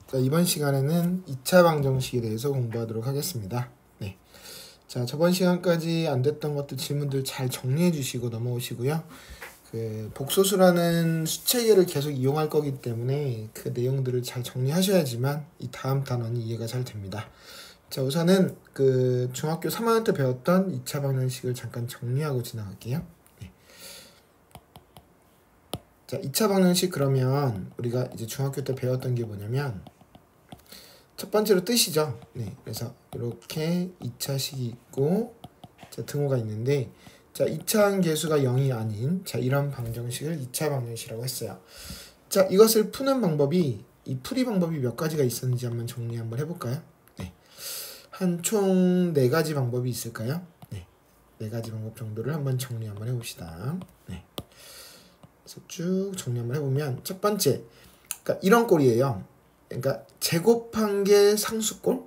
자, 이번 시간에는 2차 방정식에 대해서 공부하도록 하겠습니다. 네. 자, 저번 시간까지 안 됐던 것들 질문들 잘 정리해 주시고 넘어오시고요. 그 복소수라는 수체계를 계속 이용할 거기 때문에 그 내용들을 잘 정리하셔야지만 이 다음 단원이 이해가 잘 됩니다. 자, 우선은 그 중학교 3학년 때 배웠던 2차 방정식을 잠깐 정리하고 지나갈게요. 네. 자, 2차 방정식 그러면 우리가 이제 중학교 때 배웠던 게 뭐냐면 첫 번째로 뜻이죠. 네, 그래서 이렇게 2차식이 있고 자, 등호가 있는데 자, 2차항 계수가 0이 아닌 자, 이런 방정식을 2차 방정식이라고 했어요. 자, 이것을 푸는 방법이 이 풀이 방법이 몇 가지가 있었는지 한번 정리 한번 해볼까요? 네, 한 총 4가지 방법이 있을까요? 네, 4가지 방법 정도를 한번 정리 한번 해봅시다. 네, 그래서 쭉 정리 한번 해보면 첫 번째, 그러니까 이런 꼴이에요. 그러니까 제곱한 게 상수꼴.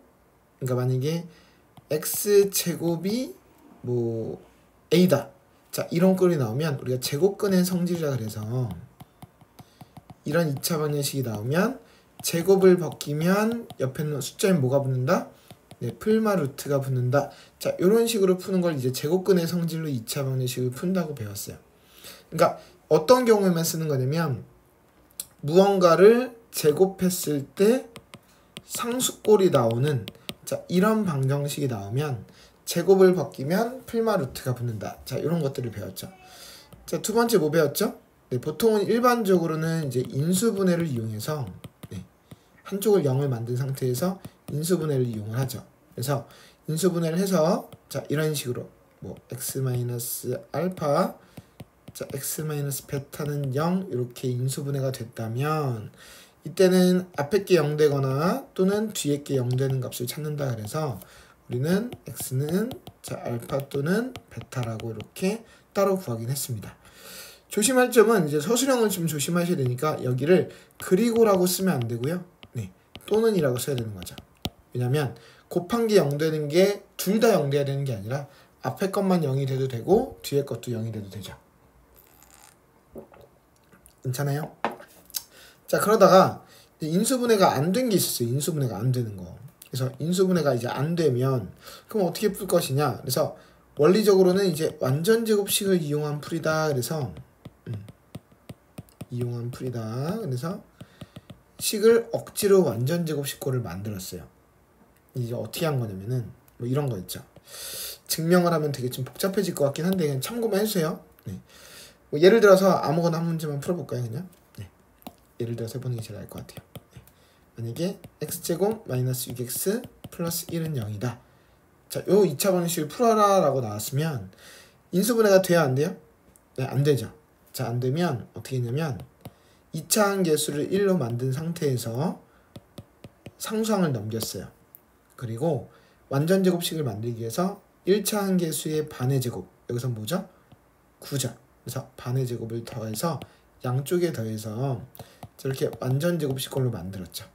그러니까 만약에 x제곱이 뭐 a다. 자, 이런 꼴이 나오면 우리가 제곱근의 성질이라 그래서 이런 2차 방정식이 나오면 제곱을 벗기면 옆에 있는 숫자에 뭐가 붙는다? 네, 풀마 루트가 붙는다. 자, 이런 식으로 푸는 걸 이제 제곱근의 성질로 2차 방정식을 푼다고 배웠어요. 그러니까 어떤 경우에만 쓰는 거냐면 무언가를 제곱했을 때 상수꼴이 나오는 자, 이런 방정식이 나오면 제곱을 벗기면 풀마 루트가 붙는다. 자, 이런 것들을 배웠죠. 자, 두 번째 뭐 배웠죠? 네, 보통은 일반적으로는 이제 인수분해를 이용해서 네, 한쪽을 0을 만든 상태에서 인수분해를 이용을 하죠. 그래서 인수분해를 해서 자, 이런 식으로 뭐 x-알파 자, x-베타는 0 이렇게 인수분해가 됐다면 이때는 앞에 게 0 되거나 또는 뒤에 게 0 되는 값을 찾는다. 그래서 우리는 x는 자, 알파 또는 베타라고 이렇게 따로 구하긴 했습니다. 조심할 점은 이제 서술형을 좀 조심하셔야 되니까 여기를 그리고라고 쓰면 안 되고요. 네, 또는이라고 써야 되는 거죠. 왜냐면 곱한 게 0 되는 게 둘 다 0 돼야 되는 게 아니라 앞에 것만 0이 돼도 되고 뒤에 것도 0이 돼도 되죠. 괜찮아요? 자, 그러다가 인수분해가 안 된 게 있었어요. 인수분해가 안 되는 거. 그래서 인수분해가 이제 안 되면 그럼 어떻게 풀 것이냐? 그래서 원리적으로는 이제 완전 제곱식을 이용한 풀이다. 그래서 이용한 풀이다. 그래서 식을 억지로 완전 제곱식꼴을 만들었어요. 이제 어떻게 한 거냐면은 뭐 이런 거 있죠. 증명을 하면 되게 좀 복잡해질 것 같긴 한데 그냥 참고만 해주세요. 네. 뭐 예를 들어서 아무거나 한 문제만 풀어볼까요, 그냥? 네. 예를 들어서 해보는 게 제일 나을 것 같아요. 네. 만약에 x제곱 마이너스 6x 플러스 1은 0이다. 자, 요 2차 방정식을 풀어라 라고 나왔으면 인수분해가 돼야 안 돼요? 네, 안 되죠. 자, 안 되면 어떻게 했냐면 2차 항계수를 1로 만든 상태에서 상수항을 넘겼어요. 그리고 완전 제곱식을 만들기 위해서 1차 항계수의 반의 제곱, 여기서 뭐죠? 9죠. 그래서 반의 제곱을 더해서 양쪽에 더해서 저렇게 완전 제곱식꼴로 만들었죠.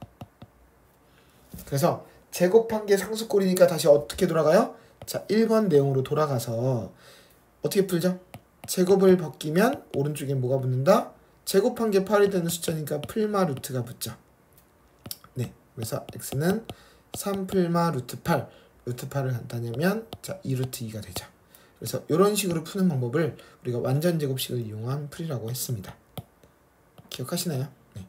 그래서 제곱한 게 상수꼴이니까 다시 어떻게 돌아가요? 자, 1번 내용으로 돌아가서 어떻게 풀죠? 제곱을 벗기면 오른쪽에 뭐가 붙는다? 제곱한 게 8이 되는 숫자니까 풀마 루트가 붙죠. 네, 그래서 x는 3풀마 루트 8, 루트 8을 간단하면 자, 2루트 2가 되죠. 그래서 이런 식으로 푸는 방법을 우리가 완전 제곱식을 이용한 풀이라고 했습니다. 기억하시나요? 네.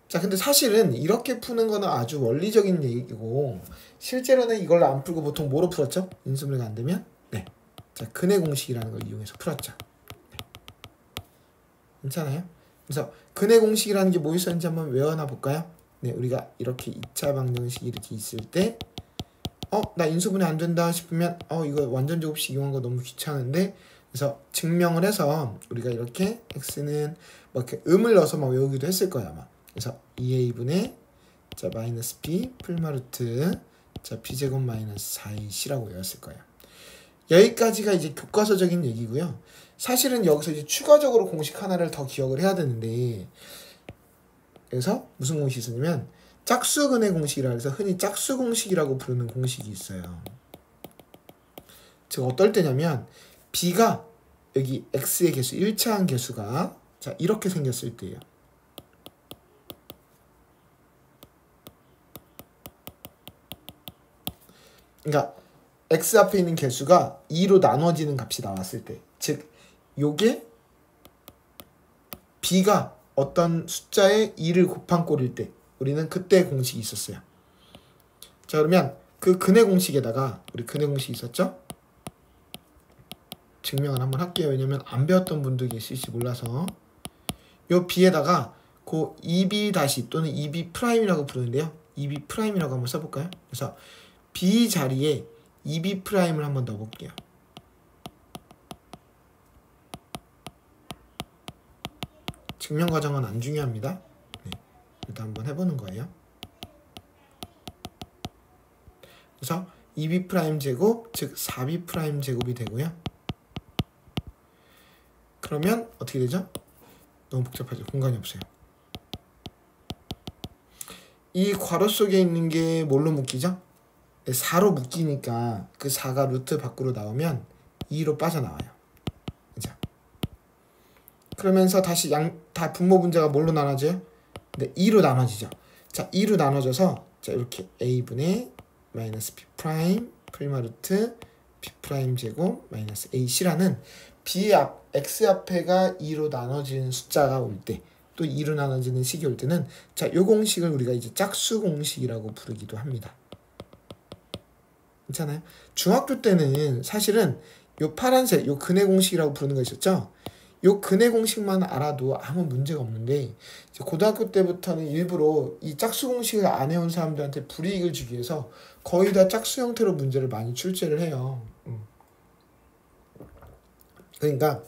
자, 근데 사실은 이렇게 푸는 거는 아주 원리적인 얘기고 실제로는 이걸 안 풀고 보통 뭐로 풀었죠? 인수분해가 안 되면? 네. 자, 근의 공식이라는 걸 이용해서 풀었죠. 네. 괜찮아요? 그래서 근의 공식이라는 게 뭐 있었는지 한번 외워놔 볼까요? 네, 우리가 이렇게 2차 방정식이 이렇게 있을 때 나 인수분해 안 된다 싶으면 이거 완전 제곱식 이용한 거 너무 귀찮은데 그래서 증명을 해서 우리가 이렇게 x는 뭐 이렇게 음을 넣어서 막 외우기도 했을 거야 아마. 그래서 2a분의 자 마이너스 b 풀마 루트 자 b제곱 마이너스 4ac라고 외웠을 거예요. 여기까지가 이제 교과서적인 얘기고요. 사실은 여기서 이제 추가적으로 공식 하나를 더 기억을 해야 되는데 그래서 무슨 공식이 있었냐면 짝수근의 공식이라 해서 흔히 짝수 공식이라고 부르는 공식이 있어요. 즉 어떨 때냐면 b가 여기 x의 개수 1차항 개수가 자 이렇게 생겼을 때예요. 그러니까 x 앞에 있는 개수가 2로 나눠지는 값이 나왔을 때, 즉 요게 b가 어떤 숫자에 2를 곱한 꼴일 때 우리는 그때 공식이 있었어요. 자, 그러면 그 근의 공식에다가 우리 근의 공식이 있었죠? 증명을 한번 할게요. 왜냐면 안 배웠던 분도 계실지 몰라서. 요 b에다가 그 2b 다시 또는 2b 프라임이라고 부르는데요. 2b 프라임이라고 한번 써볼까요? 그래서 b 자리에 2b 프라임을 한번 넣어볼게요. 증명 과정은 안 중요합니다. 네, 일단 한번 해보는 거예요. 그래서 2b 프라임 제곱, 즉 4b 프라임 제곱이 되고요. 그러면 어떻게 되죠? 너무 복잡하죠. 공간이 없어요. 이 괄호 속에 있는 게 뭘로 묶이죠? 4로 묶이니까 그 4가 루트 밖으로 나오면 2로 빠져나와요. 그죠? 그러면서 다시 다 분모 분자가 뭘로 나눠져요? 네, 2로 나눠지죠. 자, 2로 나눠져서 자, 이렇게 a분의 마이너스 b 프라임 프리마 루트 b 프라임 제곱 마이너스 ac라는 b 앞 x 앞에가 2로 나눠지는 숫자가 올 때, 또 2로 나눠지는 식이 올 때는 자, 요 공식을 우리가 이제 짝수 공식이라고 부르기도 합니다. 괜찮아요? 중학교 때는 사실은 요 파란색 요 근의 공식이라고 부르는 거 있었죠? 요 근의 공식만 알아도 아무 문제가 없는데, 이제 고등학교 때부터는 일부러 이 짝수 공식을 안 해온 사람들한테 불이익을 주기 위해서 거의 다 짝수 형태로 문제를 많이 출제를 해요. 그러니까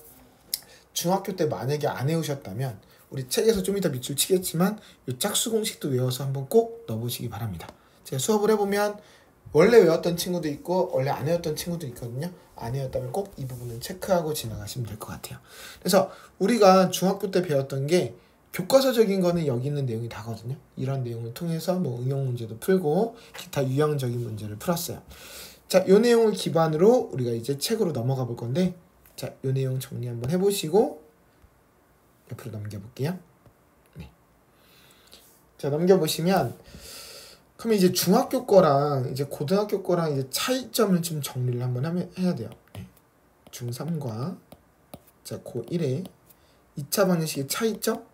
중학교 때 만약에 안 해오셨다면 우리 책에서 좀 이따 밑줄 치겠지만 이 짝수 공식도 외워서 한번 꼭 넣어보시기 바랍니다. 제가 수업을 해보면 원래 외웠던 친구도 있고 원래 안 외웠던 친구도 있거든요. 안 외웠다면 꼭 이 부분은 체크하고 지나가시면 될 것 같아요. 그래서 우리가 중학교 때 배웠던 게 교과서적인 거는 여기 있는 내용이 다거든요. 이런 내용을 통해서 뭐 응용 문제도 풀고 기타 유형적인 문제를 풀었어요. 자, 이 내용을 기반으로 우리가 이제 책으로 넘어가 볼 건데, 자, 이 내용 정리 한번 해보시고 옆으로 넘겨볼게요. 네. 자, 넘겨보시면 그럼 이제 중학교 거랑 이제 고등학교 거랑 이제 차이점을 좀 정리를 한번 해야 돼요. 네. 중3과 자, 고1의 2차 방정식의 차이점.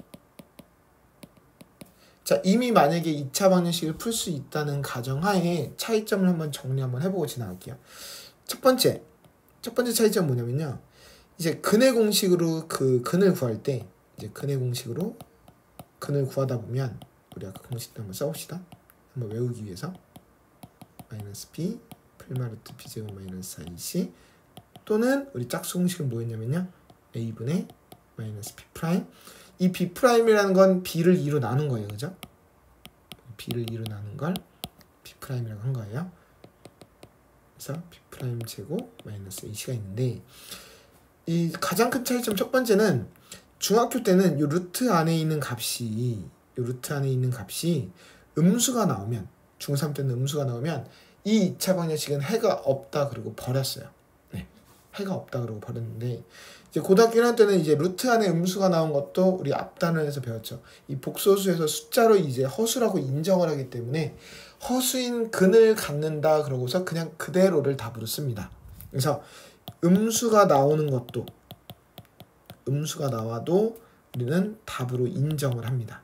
자, 이미 만약에 2차 방정식을 풀 수 있다는 가정하에 차이점을 한번 정리 한번 해보고 지나갈게요. 첫 번째 차이점 뭐냐면요. 이제 근의 공식으로 그 근을 구할 때, 이제 근의 공식으로 근을 구하다 보면 우리 아까 공식도 한번 써봅시다. 한번 외우기 위해서 마이너스 b 프리마 루트 b 제곱 마이너스 4ac 또는 우리 짝수 공식은 뭐였냐면요. a분의 마이너스 b 프라임. 이 b 프라임이라는 건 b를 2로 나눈 거예요. 그죠? b를 2로 나눈 걸 b 프라임이라고 한 거예요. 그래서 b 프라임 제곱 마이너스 ac가 있는데, 이 가장 큰 차이점 첫 번째는 중학교 때는 요 루트 안에 있는 값이 음수가 나오면, 중3 때는 음수가 나오면 이 2차 방정식은 해가 없다 그러고 버렸어요. 네, 해가 없다 그러고 버렸는데, 이제 고등학교 1학년 때는 이제 루트 안에 음수가 나온 것도 우리 앞 단원에서 배웠죠. 이 복소수에서 숫자로 이제 허수라고 인정을 하기 때문에 허수인 근을 갖는다 그러고서 그냥 그대로를 답으로 씁니다. 그래서 음수가 나오는 것도, 음수가 나와도 우리는 답으로 인정을 합니다.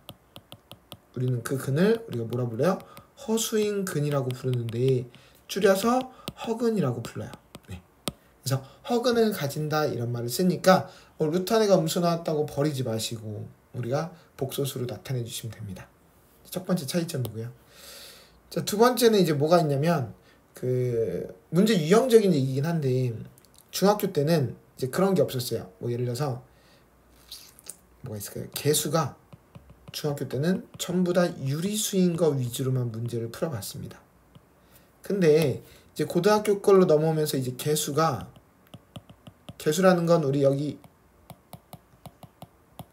우리는 그 근을 우리가 뭐라 불러요? 허수인 근이라고 부르는데 줄여서 허근이라고 불러요. 네. 그래서 허근을 가진다 이런 말을 쓰니까 루트 안에가 음수 나왔다고 버리지 마시고 우리가 복소수로 나타내 주시면 됩니다. 첫 번째 차이점이고요. 자, 두 번째는 이제 뭐가 있냐면 그 문제 유형적인 얘기긴 한데, 중학교 때는 이제 그런 게 없었어요. 뭐 예를 들어서 뭐가 있을까요? 개수가 중학교 때는 전부 다 유리수인 거 위주로만 문제를 풀어봤습니다. 근데 이제 고등학교 걸로 넘어오면서 이제 개수라는 건 우리 여기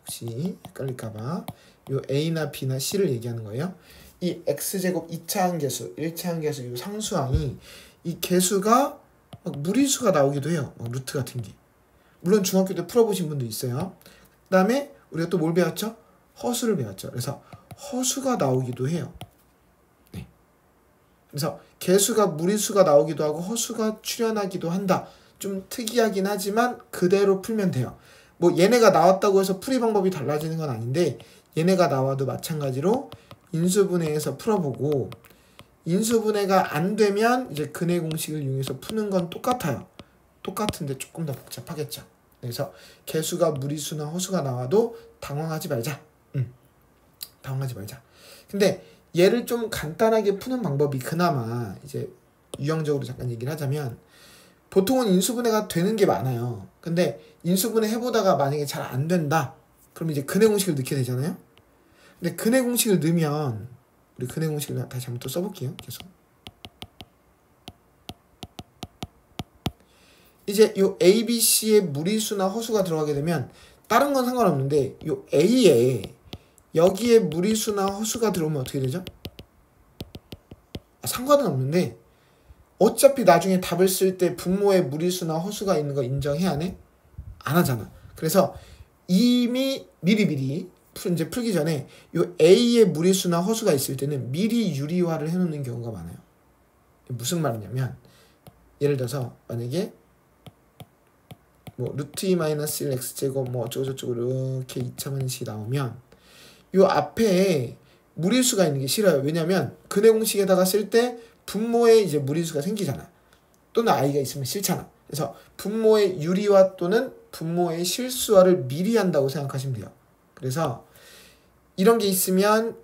혹시 헷갈릴까봐 요 A나 B나 C를 얘기하는 거예요. 이 X제곱 2차 항계수, 1차 항계수 이 상수항이 이 개수가 막 무리수가 나오기도 해요. 막 루트 같은 게. 물론 중학교 때 풀어보신 분도 있어요. 그 다음에 우리가 또 뭘 배웠죠? 허수를 배웠죠. 그래서 허수가 나오기도 해요. 네. 그래서 개수가 무리수가 나오기도 하고 허수가 출현하기도 한다. 좀 특이하긴 하지만 그대로 풀면 돼요. 뭐 얘네가 나왔다고 해서 풀이 방법이 달라지는 건 아닌데 얘네가 나와도 마찬가지로 인수분해해서 풀어보고 인수분해가 안 되면 이제 근해 공식을 이용해서 푸는 건 똑같아요. 똑같은데 조금 더 복잡하겠죠. 그래서 개수가 무리수나 허수가 나와도 당황하지 말자. 당황하지 말자. 근데 얘를 좀 간단하게 푸는 방법이 그나마 이제 유형적으로 잠깐 얘기를 하자면 보통은 인수분해가 되는 게 많아요. 근데 인수분해 해보다가 만약에 잘 안 된다. 그럼 이제 근해 공식을 넣게 되잖아요. 근데 근해 공식을 넣으면 우리 근해 공식을 다시 한번 또 써볼게요. 계속. 이제 요 A, B, C의 무리수나 허수가 들어가게 되면 다른 건 상관없는데 요 A에 여기에 무리수나 허수가 들어오면 어떻게 되죠? 상관은 없는데 어차피 나중에 답을 쓸 때 분모에 무리수나 허수가 있는 거 인정해야 하네? 안 하잖아. 그래서 이미 미리 이제 풀기 전에 요 A의 무리수나 허수가 있을 때는 미리 유리화를 해놓는 경우가 많아요. 무슨 말이냐면 예를 들어서 만약에 뭐 루트 2 마이너스 1 x제곱 뭐 어쩌고저쩌고 이렇게 2차분식 나오면 요 앞에 무리수가 있는 게 싫어요. 왜냐면 근해 공식에다가 쓸 때 분모에 이제 무리수가 생기잖아. 또는 i가 있으면 싫잖아. 그래서 분모의 유리화 또는 분모의 실수화를 미리 한다고 생각하시면 돼요. 그래서 이런 게 있으면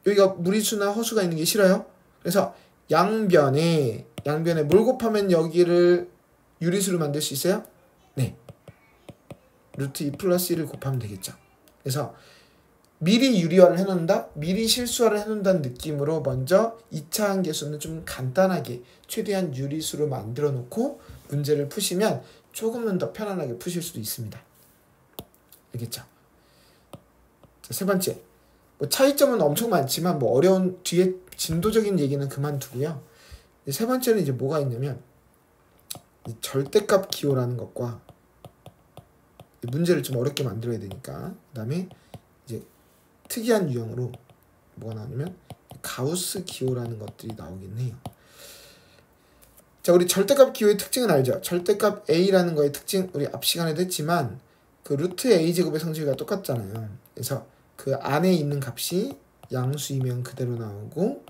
여기가 무리수나 허수가 있는 게 싫어요. 그래서 양변에 뭘 곱하면 여기를 유리수로 만들 수 있어요? 네. 루트 2 플러스 1을 곱하면 되겠죠. 그래서 미리 유리화를 해놓는다, 미리 실수화를 해놓는다는 느낌으로 먼저 2차 함계수는 좀 간단하게 최대한 유리수로 만들어 놓고 문제를 푸시면 조금은 더 편안하게 푸실 수도 있습니다. 알겠죠? 자, 세 번째. 뭐 차이점은 엄청 많지만 뭐 어려운 뒤에 진도적인 얘기는 그만두고요. 세 번째는 이제 뭐가 있냐면 절대값 기호라는 것과 문제를 좀 어렵게 만들어야 되니까 그 다음에 이제 특이한 유형으로 뭐가 나오냐면 가우스 기호라는 것들이 나오긴 해요. 자, 우리 절대값 기호의 특징은 알죠? 절대값 a라는 거의 특징 우리 앞 시간에도 했지만 그 루트 a제곱의 성질과 똑같잖아요. 그래서 그 안에 있는 값이 양수이면 그대로 나오고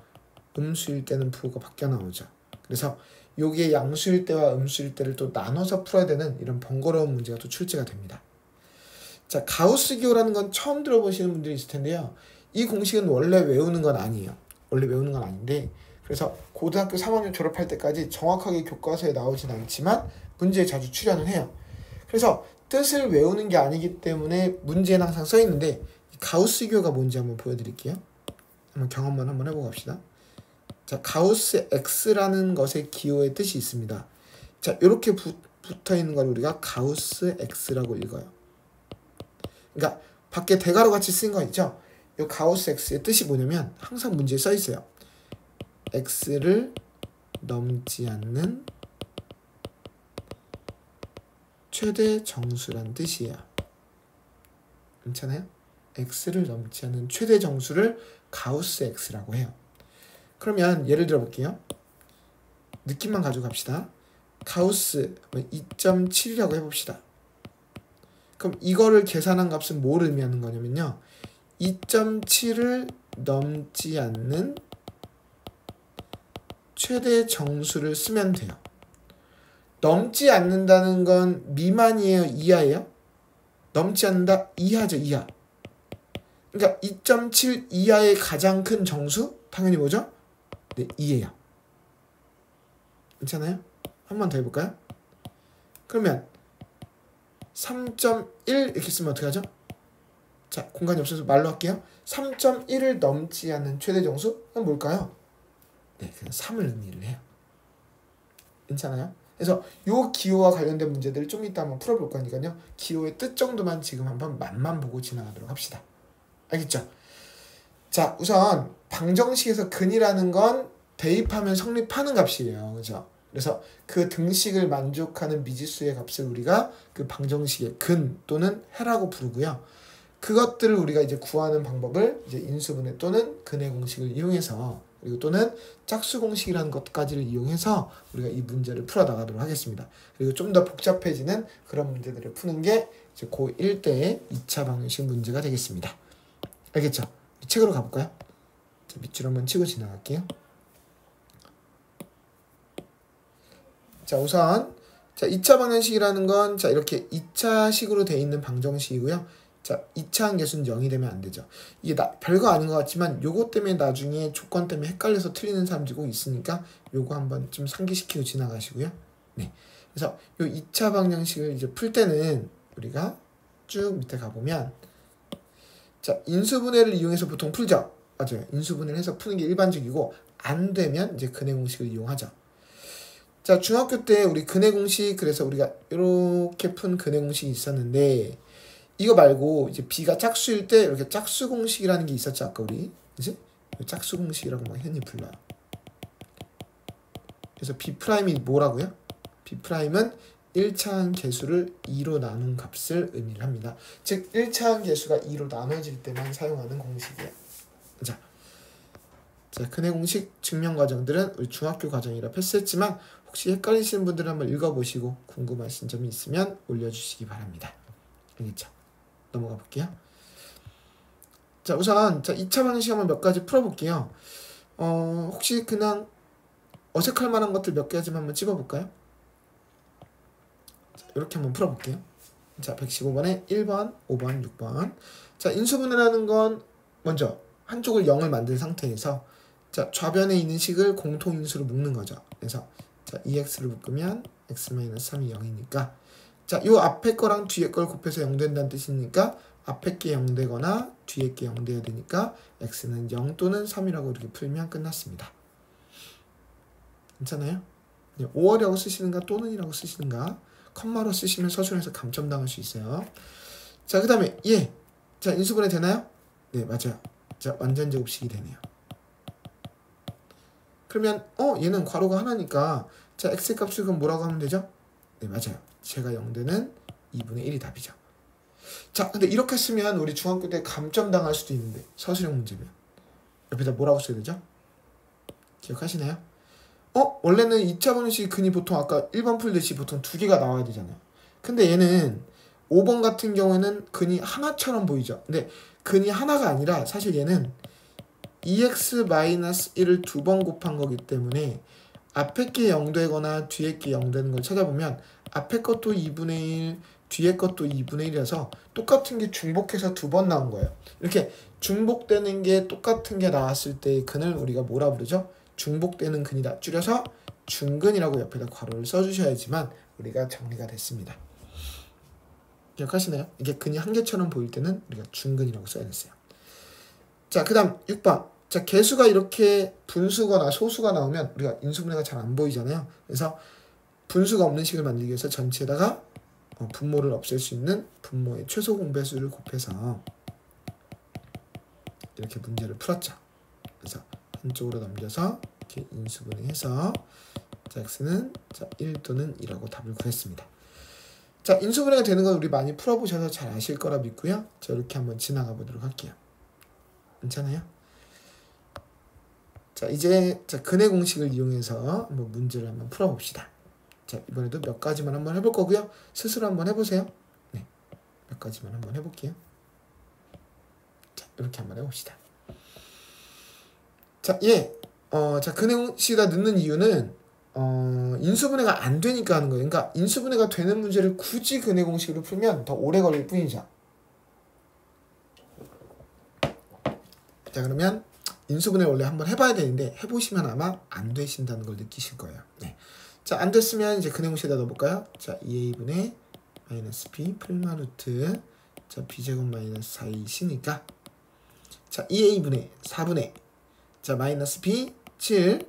음수일 때는 부호가 바뀌어 나오죠. 그래서 요게 양수일 때와 음수일 때를 또 나눠서 풀어야 되는 이런 번거로운 문제가 또 출제가 됩니다. 자, 가우스 기호라는 건 처음 들어보시는 분들이 있을 텐데요. 이 공식은 원래 외우는 건 아니에요. 원래 외우는 건 아닌데 그래서 고등학교 3학년 졸업할 때까지 정확하게 교과서에 나오진 않지만 문제에 자주 출연을 해요. 그래서 뜻을 외우는 게 아니기 때문에 문제는 항상 써 있는데 가우스 기호가 뭔지 한번 보여드릴게요. 한번 경험만 한번 해보고 갑시다. 자, 가우스 x라는 것의 기호의 뜻이 있습니다. 자, 이렇게 붙어 있는 걸 우리가 가우스 x라고 읽어요. 그러니까 밖에 대괄호 같이 쓴 거 있죠? 이 가우스 x의 뜻이 뭐냐면 항상 문제에 써 있어요. x를 넘지 않는 최대 정수란 뜻이에요. 괜찮아요? x를 넘지 않는 최대 정수를 가우스 x라고 해요. 그러면 예를 들어 볼게요. 느낌만 가지고 갑시다. 가우스 2.7이라고 해봅시다. 그럼 이거를 계산한 값은 뭘 의미하는 거냐면요. 2.7을 넘지 않는 최대 정수를 쓰면 돼요. 넘지 않는다는 건 미만이에요? 이하예요? 넘지 않는다? 이하죠, 이하. 그러니까 2.7 이하의 가장 큰 정수? 당연히 뭐죠? 네, 2예요. 괜찮아요? 한 번 더 해볼까요? 그러면 3.1 이렇게 쓰면 어떻게 하죠? 자, 공간이 없어서 말로 할게요. 3.1을 넘지 않는 최대 정수? 그건 뭘까요? 네, 그냥 3을 의미를 해요. 괜찮아요? 그래서 요 기호와 관련된 문제들을 좀 이따 한번 풀어볼 거니까요. 기호의 뜻 정도만 지금 한번 맛만 보고 지나가도록 합시다. 알겠죠? 자, 우선 방정식에서 근이라는 건 대입하면 성립하는 값이에요. 그죠? 그래서 그 등식을 만족하는 미지수의 값을 우리가 그 방정식의 근 또는 해라고 부르고요. 그것들을 우리가 이제 구하는 방법을 이제 인수분해 또는 근해 공식을 이용해서 그리고 또는 짝수 공식이라는 것까지를 이용해서 우리가 이 문제를 풀어나가도록 하겠습니다. 그리고 좀 더 복잡해지는 그런 문제들을 푸는 게 이제 고1 때의 2차 방정식 문제가 되겠습니다. 알겠죠? 책으로 가볼까요? 자, 밑줄 한번 치고 지나갈게요. 자, 우선 자, 2차 방정식이라는 건 자, 이렇게 2차식으로 되어 있는 방정식이고요. 자, 2차 함계수는 0이 되면 안 되죠. 이게 별거 아닌 것 같지만 요거 때문에 나중에 조건 때문에 헷갈려서 틀리는 사람들이 꼭 있으니까 요거 한번 좀 상기시키고 지나가시고요. 네. 그래서 요 2차 방정식을 이제 풀 때는 우리가 쭉 밑에 가보면 자, 인수분해를 이용해서 보통 풀죠. 맞아요. 인수분해를 해서 푸는 게 일반적이고 안 되면 이제 근해 공식을 이용하죠. 자, 중학교 때 우리 근해 공식 그래서 우리가 이렇게 푼 근해 공식이 있었는데 이거 말고 이제 b가 짝수일 때 이렇게 짝수 공식이라는 게 있었죠. 아까 우리 그치? 짝수 공식이라고 막 흔히 불러요. 그래서 b'이 뭐라고요? b'은 1차항 계수를 2로 나눈 값을 의미를 합니다. 즉 1차항 계수가 2로 나눠질 때만 사용하는 공식이에요. 자, 근해 공식 증명 과정들은 우리 중학교 과정이라 패스했지만 혹시 헷갈리시는 분들은 한번 읽어보시고 궁금하신 점이 있으면 올려주시기 바랍니다. 알겠죠? 넘어가 볼게요. 자, 우선 자 2차 방정식 한번 몇 가지 풀어볼게요. 혹시 그냥 어색할 만한 것들 몇 가지만 한번 찝어볼까요? 자, 이렇게 한번 풀어볼게요. 자, 115번에 1번, 5번, 6번. 자, 인수분해라는 건 먼저 한쪽을 0을 만든 상태에서 자, 좌변에 있는 식을 공통인수로 묶는 거죠. 그래서 자, 2x를 묶으면 x-3이 0이니까 자, 요 앞에 거랑 뒤에 걸 곱해서 0 된다는 뜻이니까 앞에 게 0 되거나 뒤에 게 0 돼야 되니까 x는 0 또는 3이라고 이렇게 풀면 끝났습니다. 괜찮아요? 5월이라고 쓰시는가 또는이라고 쓰시는가 컴마로 쓰시면 서술에서 감점당할 수 있어요. 자, 그 다음에 예. 자, 인수분해 되나요? 네, 맞아요. 자, 완전 제곱식이 되네요. 그러면 얘는 괄호가 하나니까 자, x의 값을 그럼 뭐라고 하면 되죠? 네, 맞아요. 제가 0 되는 2분의 1이 답이죠. 자, 근데 이렇게 쓰면 우리 중학교 때 감점당할 수도 있는데 서술형 문제면 옆에다 뭐라고 써야 되죠? 기억하시나요? 원래는 2차 방정식 근이 보통 아까 1번 풀듯이 보통 2개가 나와야 되잖아요. 근데 얘는 5번 같은 경우에는 근이 하나처럼 보이죠. 근데 근이 하나가 아니라 사실 얘는 2x-1을 2번 곱한 거기 때문에 앞에 게 0 되거나 뒤에 게 0 되는 걸 찾아보면 앞에 것도 2분의 1, 뒤에 것도 2분의 1이라서 똑같은 게 중복해서 2번 나온 거예요. 이렇게 중복되는 게 똑같은 게 나왔을 때의 근을 우리가 뭐라 부르죠? 중복되는 근이다. 줄여서 중근이라고 옆에다 괄호를 써주셔야지만 우리가 정리가 됐습니다. 기억하시나요? 이게 근이 한 개처럼 보일 때는 우리가 중근이라고 써야겠어요. 자, 그 다음 6번. 자, 개수가 이렇게 분수거나 소수가 나오면 우리가 인수분해가 잘 안 보이잖아요. 그래서 분수가 없는 식을 만들기 위해서 전체에다가 분모를 없앨 수 있는 분모의 최소 공배수를 곱해서 이렇게 문제를 풀었죠. 그래서 한쪽으로 넘겨서 이렇게 인수분해해서 자, x는 자, 1 또는 2라고 답을 구했습니다. 자, 인수분해가 되는 건 우리 많이 풀어보셔서 잘 아실 거라 믿고요. 자, 이렇게 한번 지나가 보도록 할게요. 괜찮아요? 자, 이제 자, 근해 공식을 이용해서 한번 문제를 한번 풀어봅시다. 자, 이번에도 몇 가지만 한번 해볼 거고요. 스스로 한번 해보세요. 네, 몇 가지만 한번 해볼게요. 자, 이렇게 한번 해봅시다. 자, 자, 근해 공식에다 넣는 이유는 인수분해가 안 되니까 하는 거예요. 그러니까 인수분해가 되는 문제를 굳이 근해 공식으로 풀면 더 오래 걸릴 뿐이죠. 자, 그러면 인수분해 원래 한번 해봐야 되는데 해보시면 아마 안 되신다는 걸 느끼실 거예요. 네. 자, 안 됐으면 이제 근해 공식에다 넣어볼까요? 자, 2a분의 마이너스 b 풀마 루트 자, b제곱 마이너스 4ac니까 자, 2a분의 4분의 자, 마이너스 b 7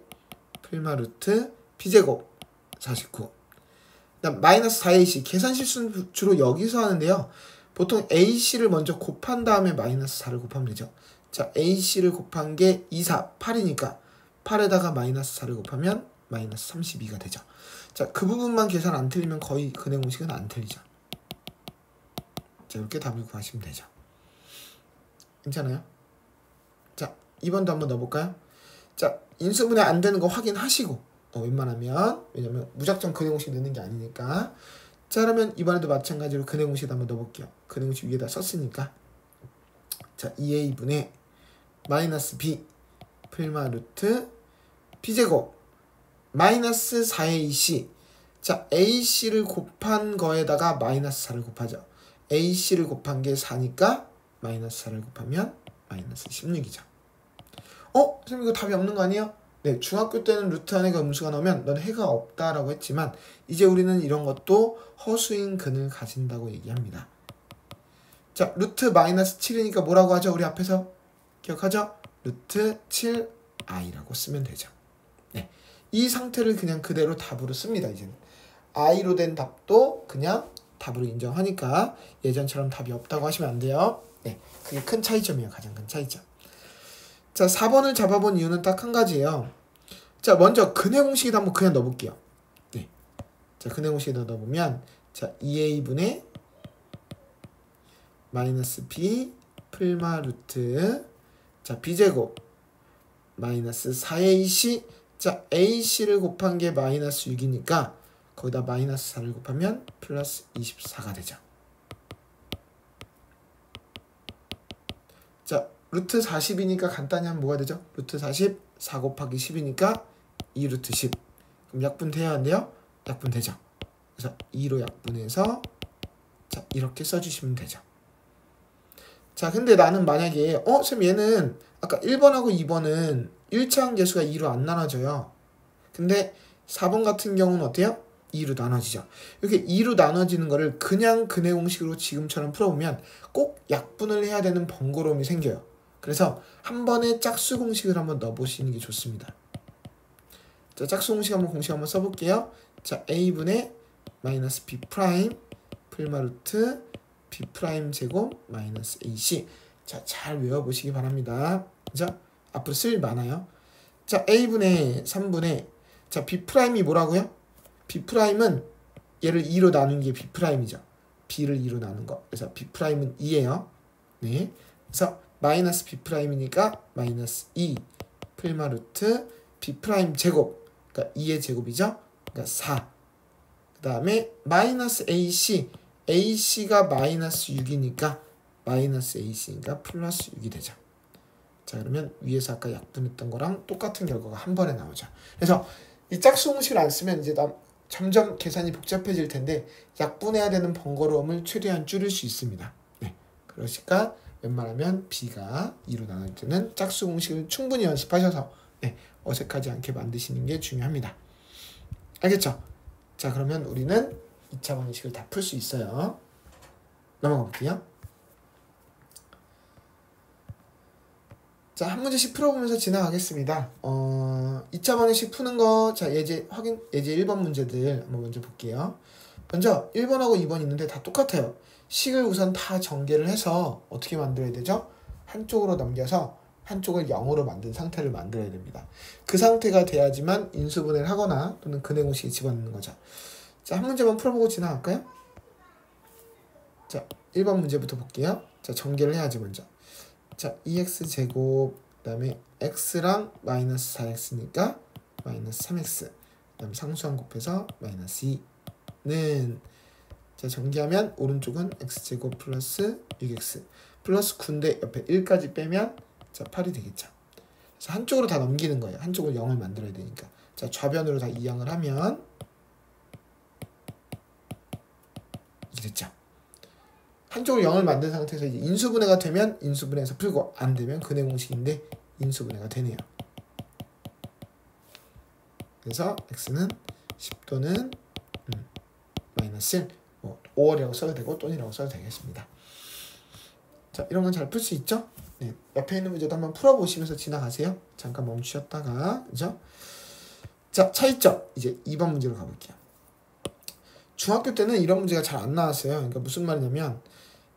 풀마 루트 b제곱 49 그다음 마이너스 4ac 계산 실수는 주로 여기서 하는데요. 보통 ac를 먼저 곱한 다음에 마이너스 4를 곱하면 되죠. 자, ac를 곱한 게 2, 4, 8이니까 8에다가 마이너스 4를 곱하면 마이너스 32가 되죠. 자, 그 부분만 계산 안 틀리면 거의 근해 공식은 안 틀리죠. 자, 이렇게 답을 구하시면 되죠. 괜찮아요? 자, 2번도 한번 넣어볼까요? 자, 인수분해 안 되는 거 확인하시고 웬만하면, 왜냐면 무작정 근해 공식 넣는 게 아니니까. 자, 그러면 이번에도 마찬가지로 근해 공식 한번 넣어볼게요. 근해 공식 위에다 썼으니까. 자, 2a분의 마이너스 b 풀마 루트 b제곱 마이너스 4ac. 자, ac를 곱한 거에다가 마이너스 4를 곱하죠. ac를 곱한 게 4니까 마이너스 4를 곱하면 마이너스 16이죠. 선생님 이거 답이 없는 거 아니에요? 네, 중학교 때는 루트 안에가 음수가 나오면 넌 해가 없다라고 했지만 이제 우리는 이런 것도 허수인 근을 가진다고 얘기합니다. 자, 루트 마이너스 7이니까 뭐라고 하죠? 우리 앞에서 기억하죠? 루트 7i라고 쓰면 되죠. 네, 이 상태를 그냥 그대로 답으로 씁니다. 이제는 i로 된 답도 그냥 답으로 인정하니까 예전처럼 답이 없다고 하시면 안 돼요. 네, 그게 큰 차이점이에요. 가장 큰 차이점. 자, 4번을 잡아본 이유는 딱 한 가지예요. 자, 먼저 근해 공식에다 한번 그냥 넣어볼게요. 네, 자, 근해 공식에다 넣어보면 자, 2a분의 마이너스 b 풀마 루트 자, b제곱 마이너스 4ac. 자, ac를 곱한 게 마이너스 6이니까 거기다 마이너스 4를 곱하면 플러스 24가 되죠. 자, 루트 40이니까 간단히 하면 뭐가 되죠? 루트 40, 4 곱하기 10이니까 2루트 10. 그럼 약분돼야 하는데요? 약분되죠. 그래서 2로 약분해서 자, 이렇게 써주시면 되죠. 자, 근데 나는 만약에 쌤 얘는 아까 1번하고 2번은 1차항 계수가 2로 안 나눠져요. 근데 4번 같은 경우는 어때요? 2로 나눠지죠. 이렇게 2로 나눠지는 거를 그냥 근해 공식으로 지금처럼 풀어보면 꼭 약분을 해야 되는 번거로움이 생겨요. 그래서 한 번에 짝수 공식을 한번 넣어보시는 게 좋습니다. 자, 짝수 공식 한번 써볼게요. 자, a분의 마이너스 b 프라임 풀마 루트 b 프라임 제곱 마이너스 ac. 자, 잘 외워보시기 바랍니다. 그죠? 앞으로 쓸 일 많아요. 자, a분의 3분의 자, b 프라임이 뭐라고요? b 프라임은 얘를 2로 나눈 게 b 프라임이죠. b를 2로 나눈 거. 그래서 b 프라임은 2예요. 네. 그래서 마이너스 b 프라임이니까 마이너스 2 풀마 루트 b 프라임 제곱. 그러니까 2의 제곱이죠. 그러니까 4. 그 다음에 마이너스 ac. ac가 마이너스 6이니까 마이너스 ac니까 플러스 6이 되죠. 자, 그러면 위에서 아까 약분했던 거랑 똑같은 결과가 한 번에 나오죠. 그래서 이 짝수 공식을 안 쓰면 이제 점점 계산이 복잡해질 텐데 약분해야 되는 번거로움을 최대한 줄일 수 있습니다. 네, 그러니까 웬만하면 b가 2로 나눌 때는 짝수 공식을 충분히 연습하셔서 네, 어색하지 않게 만드시는 게 중요합니다. 알겠죠? 자, 그러면 우리는 2차 방식을 다 풀 수 있어요. 넘어가 볼게요. 자, 한 문제씩 풀어보면서 지나가겠습니다. 2차 방식 푸는 거, 자, 예제 1번 문제들 한번 먼저 볼게요. 먼저 1번하고 2번 있는데 다 똑같아요. 식을 우선 다 전개를 해서 어떻게 만들어야 되죠? 한쪽으로 넘겨서 한쪽을 0으로 만든 상태를 만들어야 됩니다. 그 상태가 돼야지만 인수분해를 하거나 또는 근해 공식에 집어넣는 거죠. 자, 한 문제만 풀어보고 지나갈까요? 자, 1번 문제부터 볼게요. 자, 전개를 해야지 먼저. 자, 2x제곱 그 다음에 x랑 마이너스 4x니까 마이너스 3x 그 다음에 상수항 곱해서 마이너스 2는 자, 전개하면 오른쪽은 x제곱 플러스 6x 플러스 9인데 옆에 1까지 빼면 자, 8이 되겠죠. 그래서 한쪽으로 다 넘기는 거예요. 한쪽을 0을 만들어야 되니까. 자, 좌변으로 다 이항을 하면 이렇게 됐죠. 한쪽을 0을 만든 상태에서 이제 인수분해가 되면 인수분해해서 풀고 안 되면 근해 공식인데 인수분해가 되네요. 그래서 x는 10 또는 마이너스 1 5월이라고 써도 되고 또는이라고 써도 되겠습니다. 자, 이런 건 잘 풀 수 있죠? 네, 옆에 있는 문제도 한번 풀어보시면서 지나가세요. 잠깐 멈추셨다가 그죠? 자, 차이점 이제 2번 문제로 가볼게요. 중학교 때는 이런 문제가 잘 안 나왔어요. 그러니까 무슨 말이냐면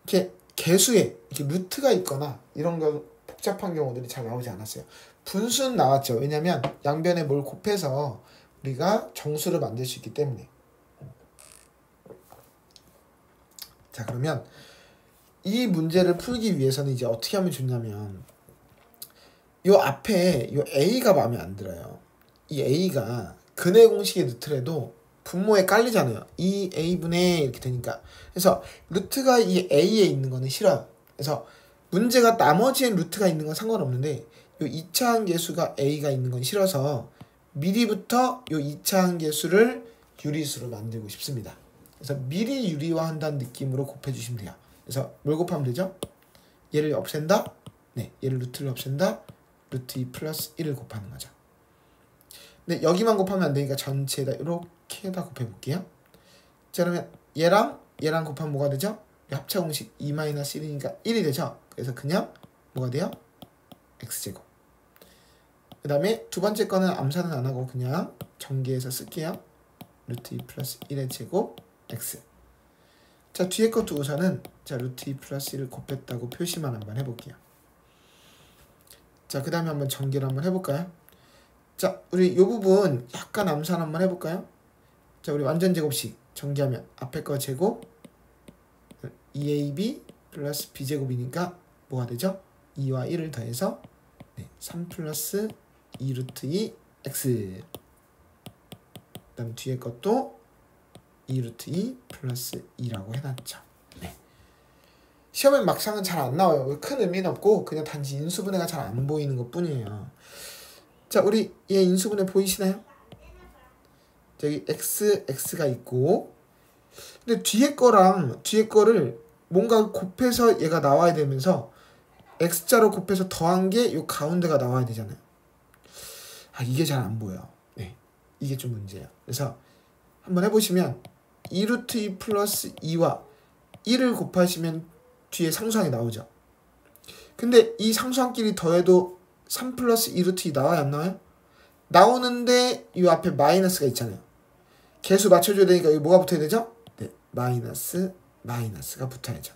이렇게 개수에 이렇게 루트가 있거나 이런 거 복잡한 경우들이 잘 나오지 않았어요. 분수는 나왔죠. 왜냐면 양변에 뭘 곱해서 우리가 정수를 만들 수 있기 때문에. 자, 그러면 이 문제를 풀기 위해서는 이제 어떻게 하면 좋냐면 요 앞에 요 a가 마음에 안 들어요. 이 a가 근해 공식에 넣더라도 분모에 깔리잖아요. 2a분의 이렇게 되니까. 그래서 루트가 이 a에 있는 거는 싫어요. 그래서 문제가 나머지엔 루트가 있는 건 상관없는데 요 2차 함계수가 a가 있는 건 싫어서 미리부터 요 2차 함계수를 유리수로 만들고 싶습니다. 그래서 미리 유리화한다는 느낌으로 곱해주시면 돼요. 그래서 뭘 곱하면 되죠? 얘를 없앤다? 네, 얘를 루트를 없앤다? 루트 2 플러스 1을 곱하는 거죠. 근데 여기만 곱하면 안 되니까 전체에다 이렇게 다 곱해볼게요. 자, 그러면 얘랑 곱하면 뭐가 되죠? 합차 공식 2-1이니까 1이 되죠? 그래서 그냥 뭐가 돼요? x제곱. 그 다음에 두 번째 거는 암산은 안 하고 그냥 전개해서 쓸게요. 루트 2 플러스 1의 제곱 x. 자, 뒤에 것도 우선은 자 루트 2 플러스 1을 곱했다고 표시만 한번 해볼게요. 자, 그 다음에 한번 전개를 한번 해볼까요? 자, 우리 이 부분 약간 암산 한번 해볼까요? 자, 우리 완전 제곱식 전개하면 앞에 거 제곱 2ab 플러스 b제곱이니까 뭐가 되죠? 2와 1을 더해서 3 플러스 2 루트 2 x. 그 다음 뒤에 것도 2 루트 2 플러스 2라고 해놨죠. 네. 시험엔 막상은 잘 안 나와요. 큰 의미는 없고 그냥 단지 인수분해가 잘 안 보이는 것 뿐이에요. 자, 우리 얘 인수분해 보이시나요? 저기 x가 있고 근데 뒤에 거를 뭔가 곱해서 얘가 나와야 되면서 x자로 곱해서 더한 게 요 가운데가 나와야 되잖아요. 이게 잘 안 보여. 네, 이게 좀 문제예요. 그래서 한번 해보시면 2 루트 2 플러스 2와 1을 곱하시면 뒤에 상수항이 나오죠. 근데 이 상수항끼리 더해도 3 플러스 2 루트 2 나와요? 안 나와요? 나오는데 이 앞에 마이너스가 있잖아요. 개수 맞춰줘야 되니까 여기 뭐가 붙어야 되죠? 네, 마이너스가 붙어야죠.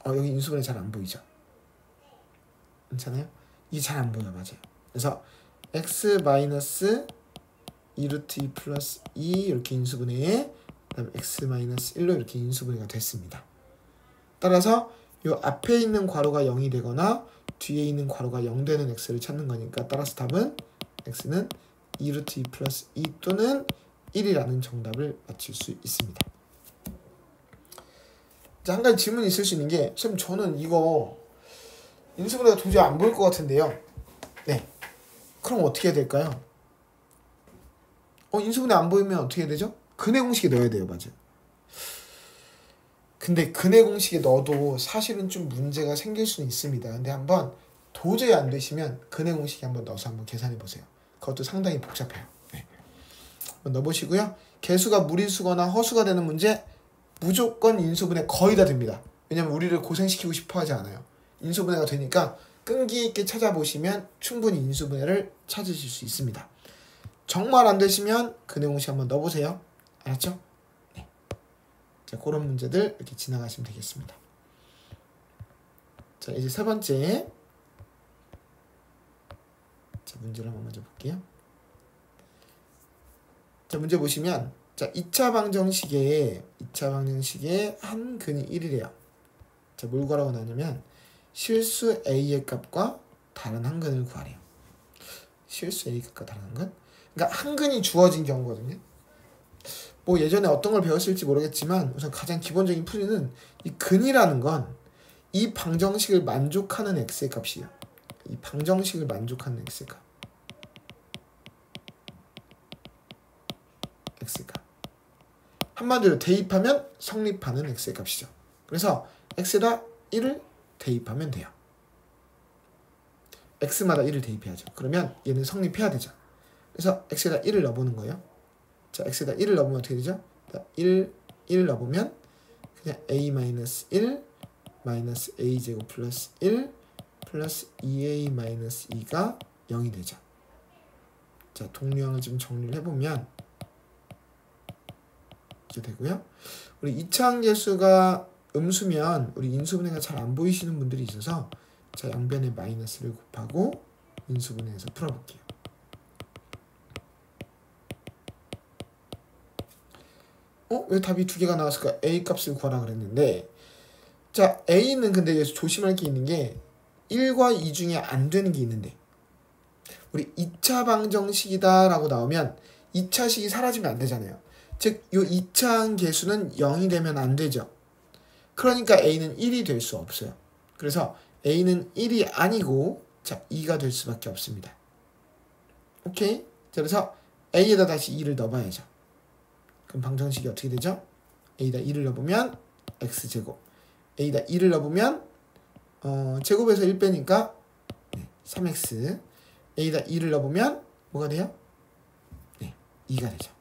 여기 인수분해 잘 안 보이죠? 괜찮아요? 이게 잘 안 보여. 맞아요. 그래서 x 마이너스 2 루트 2 플러스 2 이렇게 인수분해, 그 다음에 x 마이너스 1로 이렇게 인수분해가 됐습니다. 따라서 이 앞에 있는 괄호가 0이 되거나 뒤에 있는 괄호가 0 되는 x를 찾는 거니까 따라서 답은 x는 2 루트 2 플러스 2 또는 1이라는 정답을 맞출 수 있습니다. 자, 한 가지 질문이 있을 수 있는 게 선생님 저는 이거 인수분해가 도저히 안 보일 것 같은데요. 네, 그럼 어떻게 해야 될까요? 인수분해 안 보이면 어떻게 해야 되죠? 근해 공식에 넣어야 돼요. 맞아요. 근데 근해 공식에 넣어도 사실은 좀 문제가 생길 수는 있습니다. 근데 한번 도저히 안 되시면 근해 공식에 한번 넣어서 한번 계산해 보세요. 그것도 상당히 복잡해요. 네. 한번 넣어보시고요. 개수가 무리수거나 허수가 되는 문제 무조건 인수분해 거의 다 됩니다. 왜냐면 우리를 고생시키고 싶어 하지 않아요. 인수분해가 되니까 끈기 있게 찾아보시면 충분히 인수분해를 찾으실 수 있습니다. 정말 안 되시면 근해 공식 한번 넣어보세요. 알았죠? 네. 자, 그런 문제들 이렇게 지나가시면 되겠습니다. 자, 이제 세 번째. 자, 문제를 한번 먼저 볼게요. 자, 문제 보시면 자, 2차 방정식에 한 근이 1이래요. 자, 뭘 구하라고 나냐면 실수 a의 값과 다른 한 근을 구하래요. 실수 a의 값과 다른 한 근? 그러니까 한 근이 주어진 경우거든요. 뭐 예전에 어떤 걸 배웠을지 모르겠지만 우선 가장 기본적인 풀이는 이 근이라는 건 이 방정식을 만족하는 x의 값이에요. 이 방정식을 만족하는 x의 값. x의 값. 한마디로 대입하면 성립하는 x의 값이죠. 그래서 x에다 1을 대입하면 돼요. x마다 1을 대입해야죠. 그러면 얘는 성립해야 되죠. 그래서 x에다 1을 넣어보는 거예요. 자, x에다 1을 넣어보면 어떻게 되죠? 1 넣어보면 그냥 a-1 마이너스 a제곱 플러스 1 플러스 2a-2가 0이 되죠. 자, 동류항을 좀 정리를 해보면 이렇게 되고요. 우리 2차 함계수가 음수면 우리 인수분해가 잘 안 보이시는 분들이 있어서 자, 양변에 마이너스를 곱하고 인수분해해서 풀어볼게요. 왜 답이 두 개가 나왔을까? A 값을 구하라 그랬는데 자, A는 근데 여기서 조심할 게 있는 게 1과 2 중에 안 되는 게 있는데 우리 2차 방정식이다 라고 나오면 2차식이 사라지면 안 되잖아요. 즉 요 2차 계수는 0이 되면 안 되죠. 그러니까 a는 1이 될 수 없어요. 그래서 a는 1이 아니고 자 2가 될 수밖에 없습니다. 오케이? 자, 그래서 a에다 다시 2를 넣어봐야죠. 그럼 방정식이 어떻게 되죠? a에다 2를 넣어보면 x제곱, a에다 2를 넣어보면 제곱에서 1 빼니까 3x, a에다 2를 넣어보면 뭐가 돼요? 네, 2가 되죠.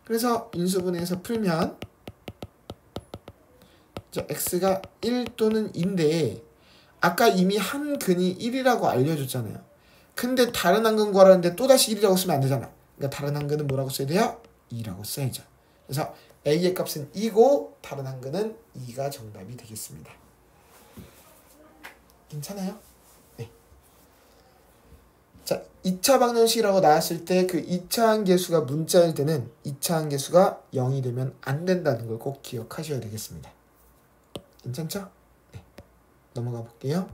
그래서 인수분해에서 풀면 자, x가 1 또는 2인데 아까 이미 한 근이 1이라고 알려줬잖아요. 근데 다른 한 근 구하라는데 또다시 1이라고 쓰면 안 되잖아. 그러니까 다른 한 근은 뭐라고 써야 돼요? 2라고 써야죠. 그래서 a의 값은 2고 다른 한 근은 2가 정답이 되겠습니다. 괜찮아요? 네. 자, 2차 방정식이라고 나왔을 때 그 2차 한계수가 문자일 때는 2차 한계수가 0이 되면 안 된다는 걸 꼭 기억하셔야 되겠습니다. 괜찮죠? 네. 넘어가 볼게요.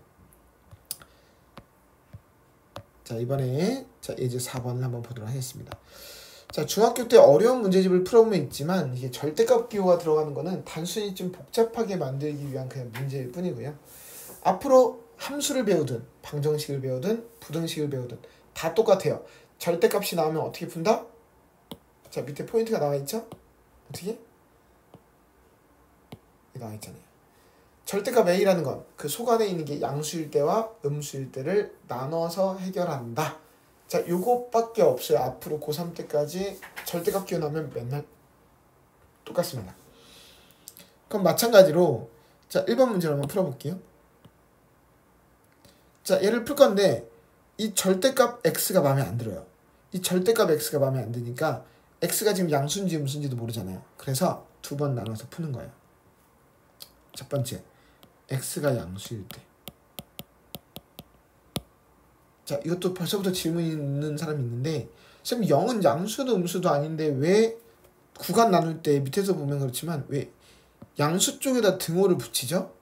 자, 이번에 자, 예제 4번을 한번 보도록 하겠습니다. 자, 중학교 때 어려운 문제집을 풀어보면 있지만 이게 절대값 기호가 들어가는 거는 단순히 좀 복잡하게 만들기 위한 그냥 문제일 뿐이고요. 앞으로 함수를 배우든 방정식을 배우든 부등식을 배우든 다 똑같아요. 절대값이 나오면 어떻게 푼다? 자, 밑에 포인트가 나와 있죠? 어떻게? 나와 있잖아요. 절대값 a라는 건 그 속 안에 있는 게 양수일 때와 음수일 때를 나눠서 해결한다. 자, 요것밖에 없어요. 앞으로 고3 때까지 절대값 기호 나오면 맨날 똑같습니다. 그럼 마찬가지로 자, 1번 문제를 한번 풀어볼게요. 자, 얘를 풀 건데 이 절대값 x가 마음에 안 들어요. 이 절대값 x가 마음에 안 드니까 x가 지금 양수인지 음수인지도 모르잖아요. 그래서 두 번 나눠서 푸는 거예요. 첫 번째, x가 양수일 때. 자, 이것도 벌써부터 질문이 있는 사람이 있는데 쌤 0은 양수도 음수도 아닌데 왜 구간 나눌 때 밑에서 보면 그렇지만 왜 양수 쪽에다 등호를 붙이죠?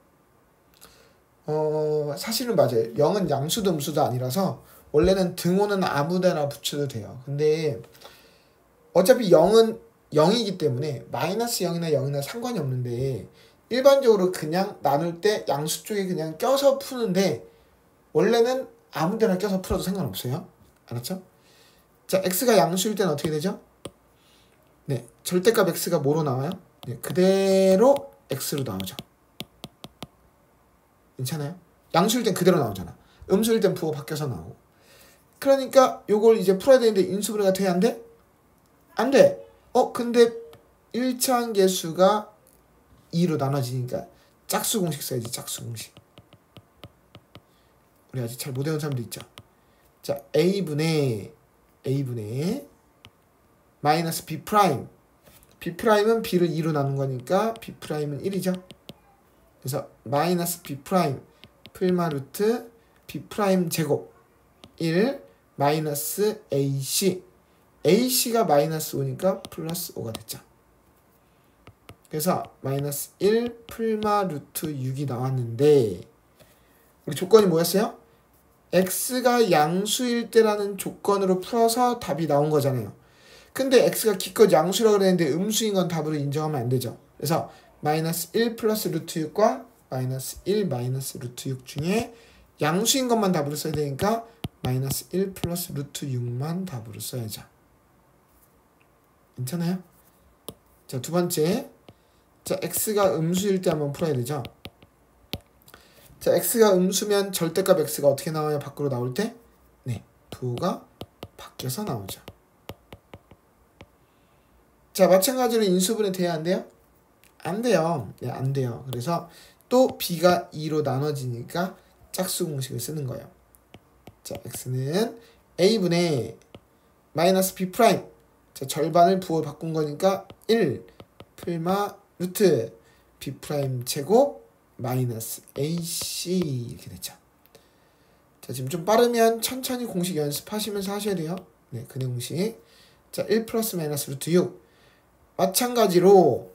사실은 맞아요. 0은 양수도 음수도 아니라서 원래는 등호는 아무데나 붙여도 돼요. 근데 어차피 0은 0이기 때문에 마이너스 0이나 0이나 상관이 없는데 일반적으로 그냥 나눌 때 양수 쪽에 그냥 껴서 푸는데 원래는 아무데나 껴서 풀어도 상관없어요. 알았죠? 자, x가 양수일 때는 어떻게 되죠? 네, 절대값 x가 뭐로 나와요? 네, 그대로 x로 나오죠. 괜찮아요? 양수일 땐 그대로 나오잖아. 음수일 땐 부호 바뀌어서 나오고. 그러니까 요걸 이제 풀어야 되는데 인수분해가 돼야 안 돼? 안 돼. 근데 1차 계수가 2로 나눠지니까 짝수 공식 써야지. 짝수 공식. 우리 아직 잘 못 외운 사람도 있죠. 자, a분의 마이너스 b 프라임. b 프라임은 b를 2로 나눈 거니까 b 프라임은 1이죠. 그래서 마이너스 b 프라임 풀마 루트 b 프라임 제곱 1 마이너스 ac가 마이너스 5니까 플러스 5가 됐죠. 그래서 마이너스 1 풀마 루트 6이 나왔는데 우리 조건이 뭐였어요? x가 양수일 때라는 조건으로 풀어서 답이 나온 거잖아요. 근데 x가 기껏 양수라고 그랬는데 음수인 건 답으로 인정하면 안 되죠. 그래서 마이너스 1 플러스 루트 6과 마이너스 1 마이너스 루트 6 중에 양수인 것만 답으로 써야 되니까 마이너스 1 플러스 루트 6만 답으로 써야죠. 괜찮아요? 자, 두 번째. 자, x가 음수일 때 한번 풀어야 되죠. 자, x가 음수면 절대값 x가 어떻게 나와요? 밖으로 나올 때? 네, 부호가 바뀌어서 나오죠. 자, 마찬가지로 인수분해 돼야 안 돼요? 안 돼요. 네, 안 돼요. 그래서 또 b가 2로 나눠지니까 짝수 공식을 쓰는 거예요. 자, x는 a분의 마이너스 b 프라임. 자, 절반을 부호를 바꾼 거니까 1 풀마 루트 b 프라임 제곱 마이너스 ac 이렇게 됐죠. 자, 지금 좀 빠르면 천천히 공식 연습하시면서 하셔야 돼요. 네, 근해 공식. 자, 1 플러스 마이너스 루트 6. 마찬가지로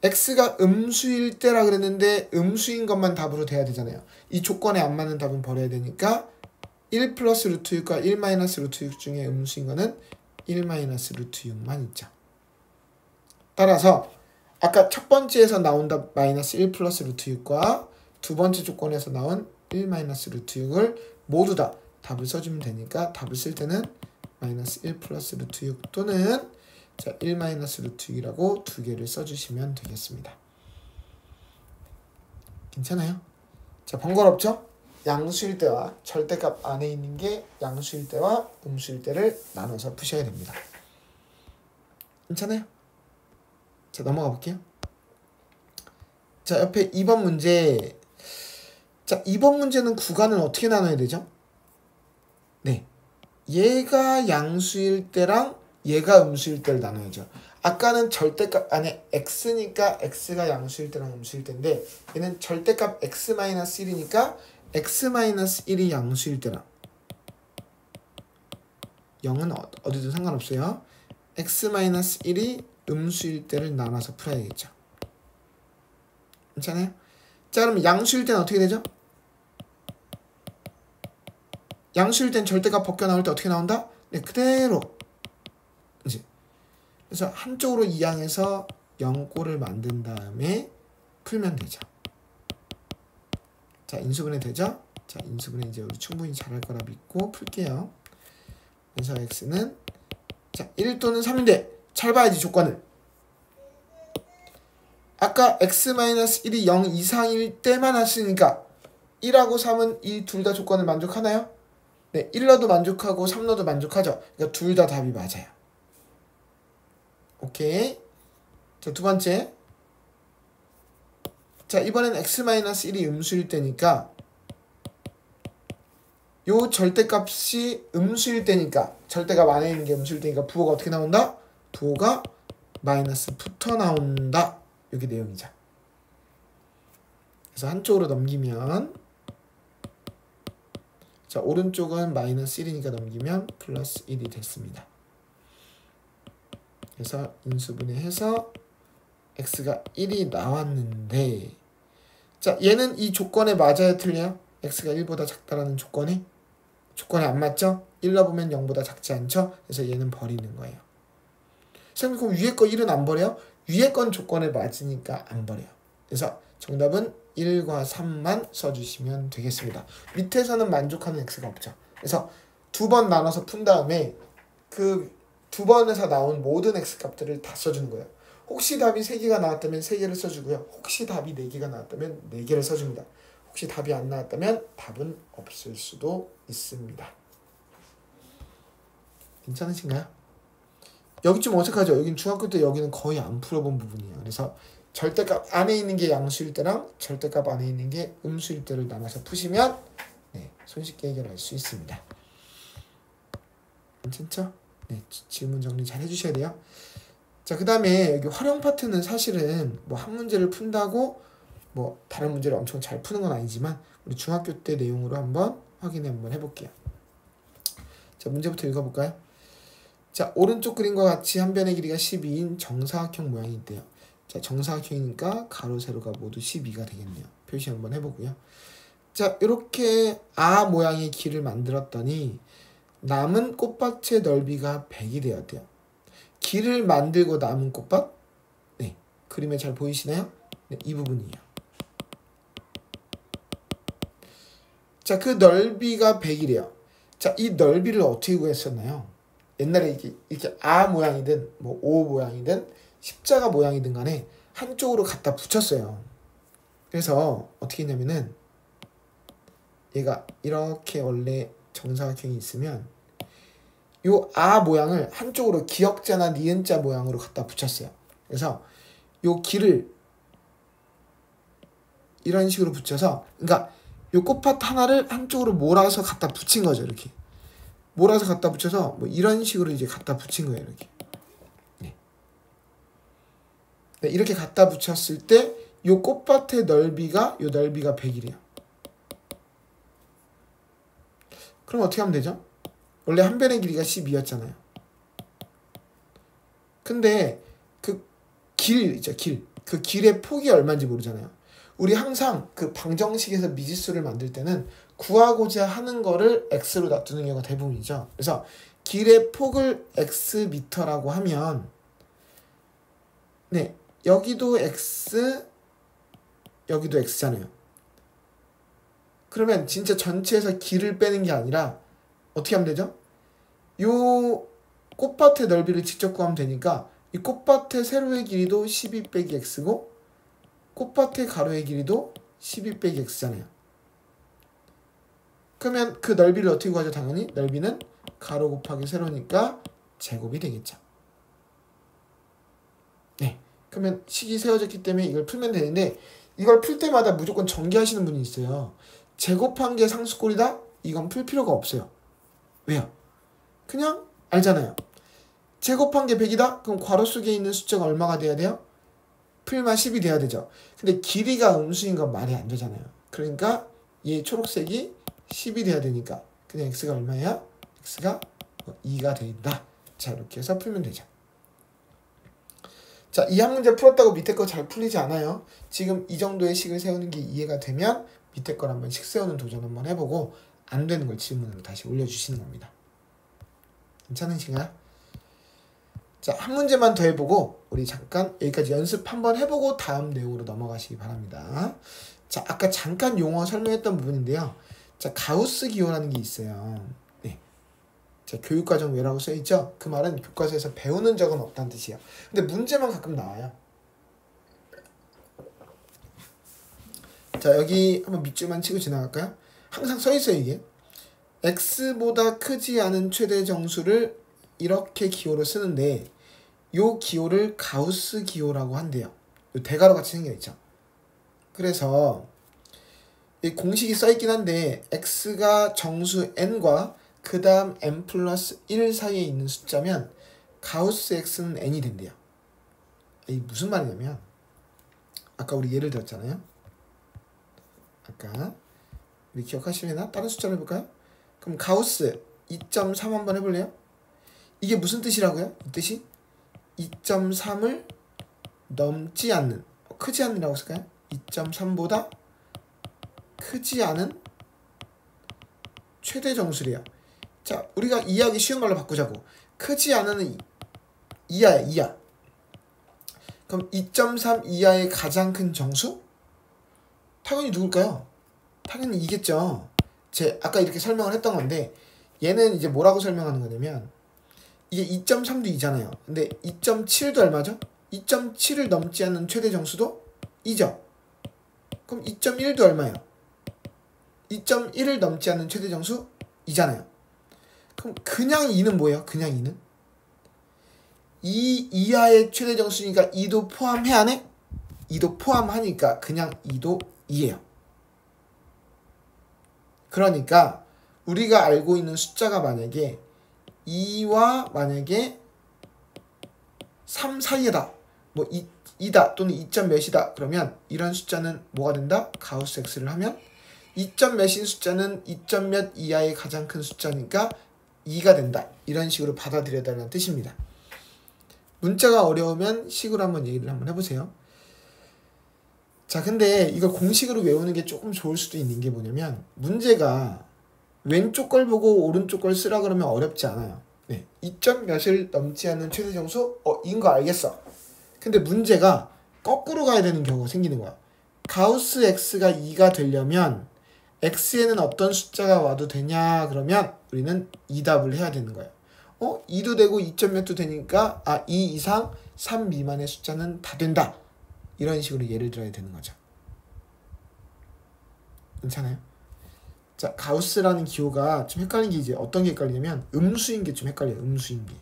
x가 음수일 때라 그랬는데 음수인 것만 답으로 돼야 되잖아요. 이 조건에 안 맞는 답은 버려야 되니까 1 플러스 루트 6과 1 마이너스 루트 6 중에 음수인 거는 1 마이너스 루트 6만 있죠. 따라서 아까 첫 번째에서 나온 답 마이너스 1 플러스 루트 6과 두 번째 조건에서 나온 1 마이너스 루트 6을 모두 다 답을 써주면 되니까 답을 쓸 때는 마이너스 1 플러스 루트 6 또는 자, 1 마이너스 루트 6이라고 두 개를 써주시면 되겠습니다. 괜찮아요? 자, 번거롭죠? 양수일 때와 절대값 안에 있는 게 양수일 때와 음수일 때를 나눠서 푸셔야 됩니다. 괜찮아요? 자, 넘어가 볼게요. 자, 옆에 2번 문제. 자, 2번 문제는 구간을 어떻게 나눠야 되죠? 네. 얘가 양수일 때랑 얘가 음수일 때를 나눠야죠. 아까는 절대값 안에 x니까 x가 양수일 때랑 음수일 때인데 얘는 절대값 x-1이니까 x-1이 양수일 때랑 0은 어디든 상관없어요. x-1이 음수일 때를 나눠서 풀어야겠죠. 괜찮아요? 자, 그럼 양수일 때는 어떻게 되죠? 양수일 땐 절대값 벗겨 나올 때 어떻게 나온다? 네, 그대로 이제 그래서 한쪽으로 이항해서 0꼴을 만든 다음에 풀면 되죠. 자, 인수분해 되죠? 자, 인수분해 이제 우리 충분히 잘할 거라 믿고 풀게요. 그래서 x는 자, 1 또는 3인데 잘 봐야지 조건을. 아까 x-1이 0 이상일 때만 했으니까 1하고 3은 이 둘 다 조건을 만족하나요? 네, 1 넣어도 만족하고 3 넣어도 만족하죠. 그러니까 둘 다 답이 맞아요. 오케이. 자, 두 번째. 자, 이번엔 x-1이 음수일 때니까 요 절대값이 음수일 때니까 절대값 안에 있는 게 음수일 때니까 부호가 어떻게 나온다? 부호가 마이너스 붙어 나온다. 이게 내용이죠. 그래서 한쪽으로 넘기면 자, 오른쪽은 마이너스 1이니까 넘기면 플러스 1이 됐습니다. 그래서 인수분해해서 x가 1이 나왔는데 자, 얘는 이 조건에 맞아야 틀려요? x가 1보다 작다라는 조건에 안 맞죠? 1 넣어보면 0보다 작지 않죠? 그래서 얘는 버리는 거예요. 선생님, 그럼 위에 거 1은 안 버려요? 위에 건 조건에 맞으니까 안 버려요. 그래서 정답은 1과 3만 써주시면 되겠습니다. 밑에서는 만족하는 x가 없죠. 그래서 두 번 나눠서 푼 다음에 그 두 번에서 나온 모든 x값들을 다 써주는 거예요. 혹시 답이 3개가 나왔다면 3개를 써주고요. 혹시 답이 4개가 나왔다면 4개를 써줍니다. 혹시 답이 안 나왔다면 답은 없을 수도 있습니다. 괜찮으신가요? 여기 좀 어색하죠? 여긴 중학교 때 여기는 거의 안 풀어본 부분이에요. 그래서 절대값 안에 있는 게 양수일 때랑 절대값 안에 있는 게 음수일 때를 나눠서 푸시면 네, 손쉽게 해결할 수 있습니다. 괜찮죠? 네, 질문 정리 잘 해주셔야 돼요. 자, 그 다음에 여기 활용 파트는 사실은 뭐 한 문제를 푼다고 뭐 다른 문제를 엄청 잘 푸는 건 아니지만 우리 중학교 때 내용으로 한번 확인해 한번 해볼게요. 자, 문제부터 읽어볼까요? 자, 오른쪽 그림과 같이 한 변의 길이가 12인 정사각형 모양이 있대요. 자, 정사각형이니까 가로 세로가 모두 12가 되겠네요. 표시 한번 해보고요. 자, 이렇게 모양의 길을 만들었더니 남은 꽃밭의 넓이가 100이 되었대요. 길을 만들고 남은 꽃밭? 네, 그림에 잘 보이시나요? 네, 이 부분이에요. 자, 그 넓이가 100이래요. 자, 이 넓이를 어떻게 구했었나요? 옛날에 이렇게 모양이든 뭐 O 모양이든 십자가 모양이든 간에 한쪽으로 갖다 붙였어요. 그래서 어떻게 했냐면은 얘가 이렇게 원래 정사각형이 있으면 요 모양을 한쪽으로 기역자나 니은자 모양으로 갖다 붙였어요. 그래서 요 길을 이런 식으로 붙여서 그러니까 요 꽃밭 하나를 한쪽으로 몰아서 갖다 붙인 거죠. 이렇게 몰아서 갖다 붙여서 뭐 이런 식으로 이제 갖다 붙인 거예요. 이렇게 네, 이렇게 갖다 붙였을 때 요 꽃밭의 넓이가 100이래요. 그럼 어떻게 하면 되죠? 원래 한 변의 길이가 12였잖아요. 근데 그 길 있죠, 길. 그 길의 폭이 얼마인지 모르잖아요. 우리 항상 그 방정식에서 미지수를 만들 때는 구하고자 하는 거를 x로 놔두는 경우가 대부분이죠. 그래서 길의 폭을 x 미터라고 하면 네, 여기도 x, 여기도 x잖아요. 그러면 진짜 전체에서 길을 빼는 게 아니라 어떻게 하면 되죠? 요 꽃밭의 넓이를 직접 구하면 되니까 이 꽃밭의 세로의 길이도 12 빼기 x고 꽃밭의 가로의 길이도 12 빼기 x잖아요. 그러면 그 넓이를 어떻게 구하죠? 당연히 넓이는 가로 곱하기 세로니까 제곱이 되겠죠. 네, 그러면 식이 세워졌기 때문에 이걸 풀면 되는데 이걸 풀 때마다 무조건 전개하시는 분이 있어요. 제곱한 게 상수꼴이다? 이건 풀 필요가 없어요. 왜요? 그냥 알잖아요. 제곱한 게 100이다? 그럼 괄호 속에 있는 숫자가 얼마가 돼야 돼요? 풀만 10이 돼야 되죠. 근데 길이가 음수인 건 말이 안 되잖아요. 그러니까 이 초록색이 10이 돼야 되니까 그냥 x가 얼마야? x가 2가 된다. 자, 이렇게 해서 풀면 되죠. 자, 이 한 문제 풀었다고 밑에 거 잘 풀리지 않아요. 지금 이 정도의 식을 세우는 게 이해가 되면 밑에 걸 한번 식 세우는 도전 한번 해보고 안 되는 걸 질문으로 다시 올려주시는 겁니다. 괜찮으신가요? 자, 한 문제만 더 해보고 우리 잠깐 여기까지 연습 한번 해보고 다음 내용으로 넘어가시기 바랍니다. 자, 아까 잠깐 용어 설명했던 부분인데요. 자, 가우스 기호라는 게 있어요. 네. 자, 교육과정 외라고 써있죠? 그 말은 교과서에서 배우는 적은 없다는 뜻이에요. 근데 문제만 가끔 나와요. 자, 여기 한번 밑줄만 치고 지나갈까요? 항상 써있어요, 이게. x보다 크지 않은 최대 정수를 이렇게 기호로 쓰는데 요 기호를 가우스 기호라고 한대요. 요 대괄호 같이 생겨있죠. 그래서 이 공식이 써있긴 한데 x가 정수 n과 그 다음 n 플러스 1 사이에 있는 숫자면 가우스 x는 n이 된대요. 이게 무슨 말이냐면 아까 우리 예를 들었잖아요. 아까 우리 기억하시려나? 다른 숫자를 해볼까요? 그럼 가우스 2.3 한번 해볼래요? 이게 무슨 뜻이라고요? 이 뜻이 2.3을 넘지 않는, 크지 않는이라고 쓸까요? 2.3보다 크지 않은 최대 정수래요. 자, 우리가 이해하기 쉬운 말로 바꾸자고. 크지 않은 이하야, 이하. 그럼 2.3 이하의 가장 큰 정수? 당연히 누굴까요? 당연히 이겠죠. 아까 이렇게 설명을 했던 건데 얘는 이제 뭐라고 설명하는 거냐면 이게 2.3도 2잖아요. 근데 2.7도 얼마죠? 2.7을 넘지 않는 최대 정수도 2죠. 그럼 2.1도 얼마예요? 2.1을 넘지 않는 최대 정수 2잖아요. 그럼 그냥 2는 뭐예요? 그냥 2는? 2 이하의 최대 정수니까 2도 포함해야 하네? 2도 포함하니까 그냥 2도 2예요. 그러니까 우리가 알고 있는 숫자가 만약에 2와 만약에 3 사이에다 뭐 2다 또는 2점 몇이다 그러면 이런 숫자는 뭐가 된다? 가우스 x를 하면 2점 몇인 숫자는 2점 몇 이하의 가장 큰 숫자니까 2가 된다. 이런 식으로 받아들여야 된다는 뜻입니다. 문자가 어려우면 식으로 한번 얘기를 한번 해보세요. 자, 근데 이걸 공식으로 외우는 게 조금 좋을 수도 있는 게 뭐냐면 문제가 왼쪽 걸 보고 오른쪽 걸 쓰라 그러면 어렵지 않아요. 네, 2점 몇을 넘지 않는 최대 정수? 이인 거 알겠어. 근데 문제가 거꾸로 가야 되는 경우가 생기는 거야. 가우스 x가 2가 되려면 x에는 어떤 숫자가 와도 되냐 그러면 우리는 2답을 해야 되는 거예요. 2도 되고 2점 몇도 되니까 2 이상 3 미만의 숫자는 다 된다. 이런 식으로 예를 들어야 되는 거죠. 괜찮아요? 자, 가우스라는 기호가 좀 헷갈리는 게 이제 어떤 게 헷갈리냐면 음수인 게 좀 헷갈려요. 음수인 게.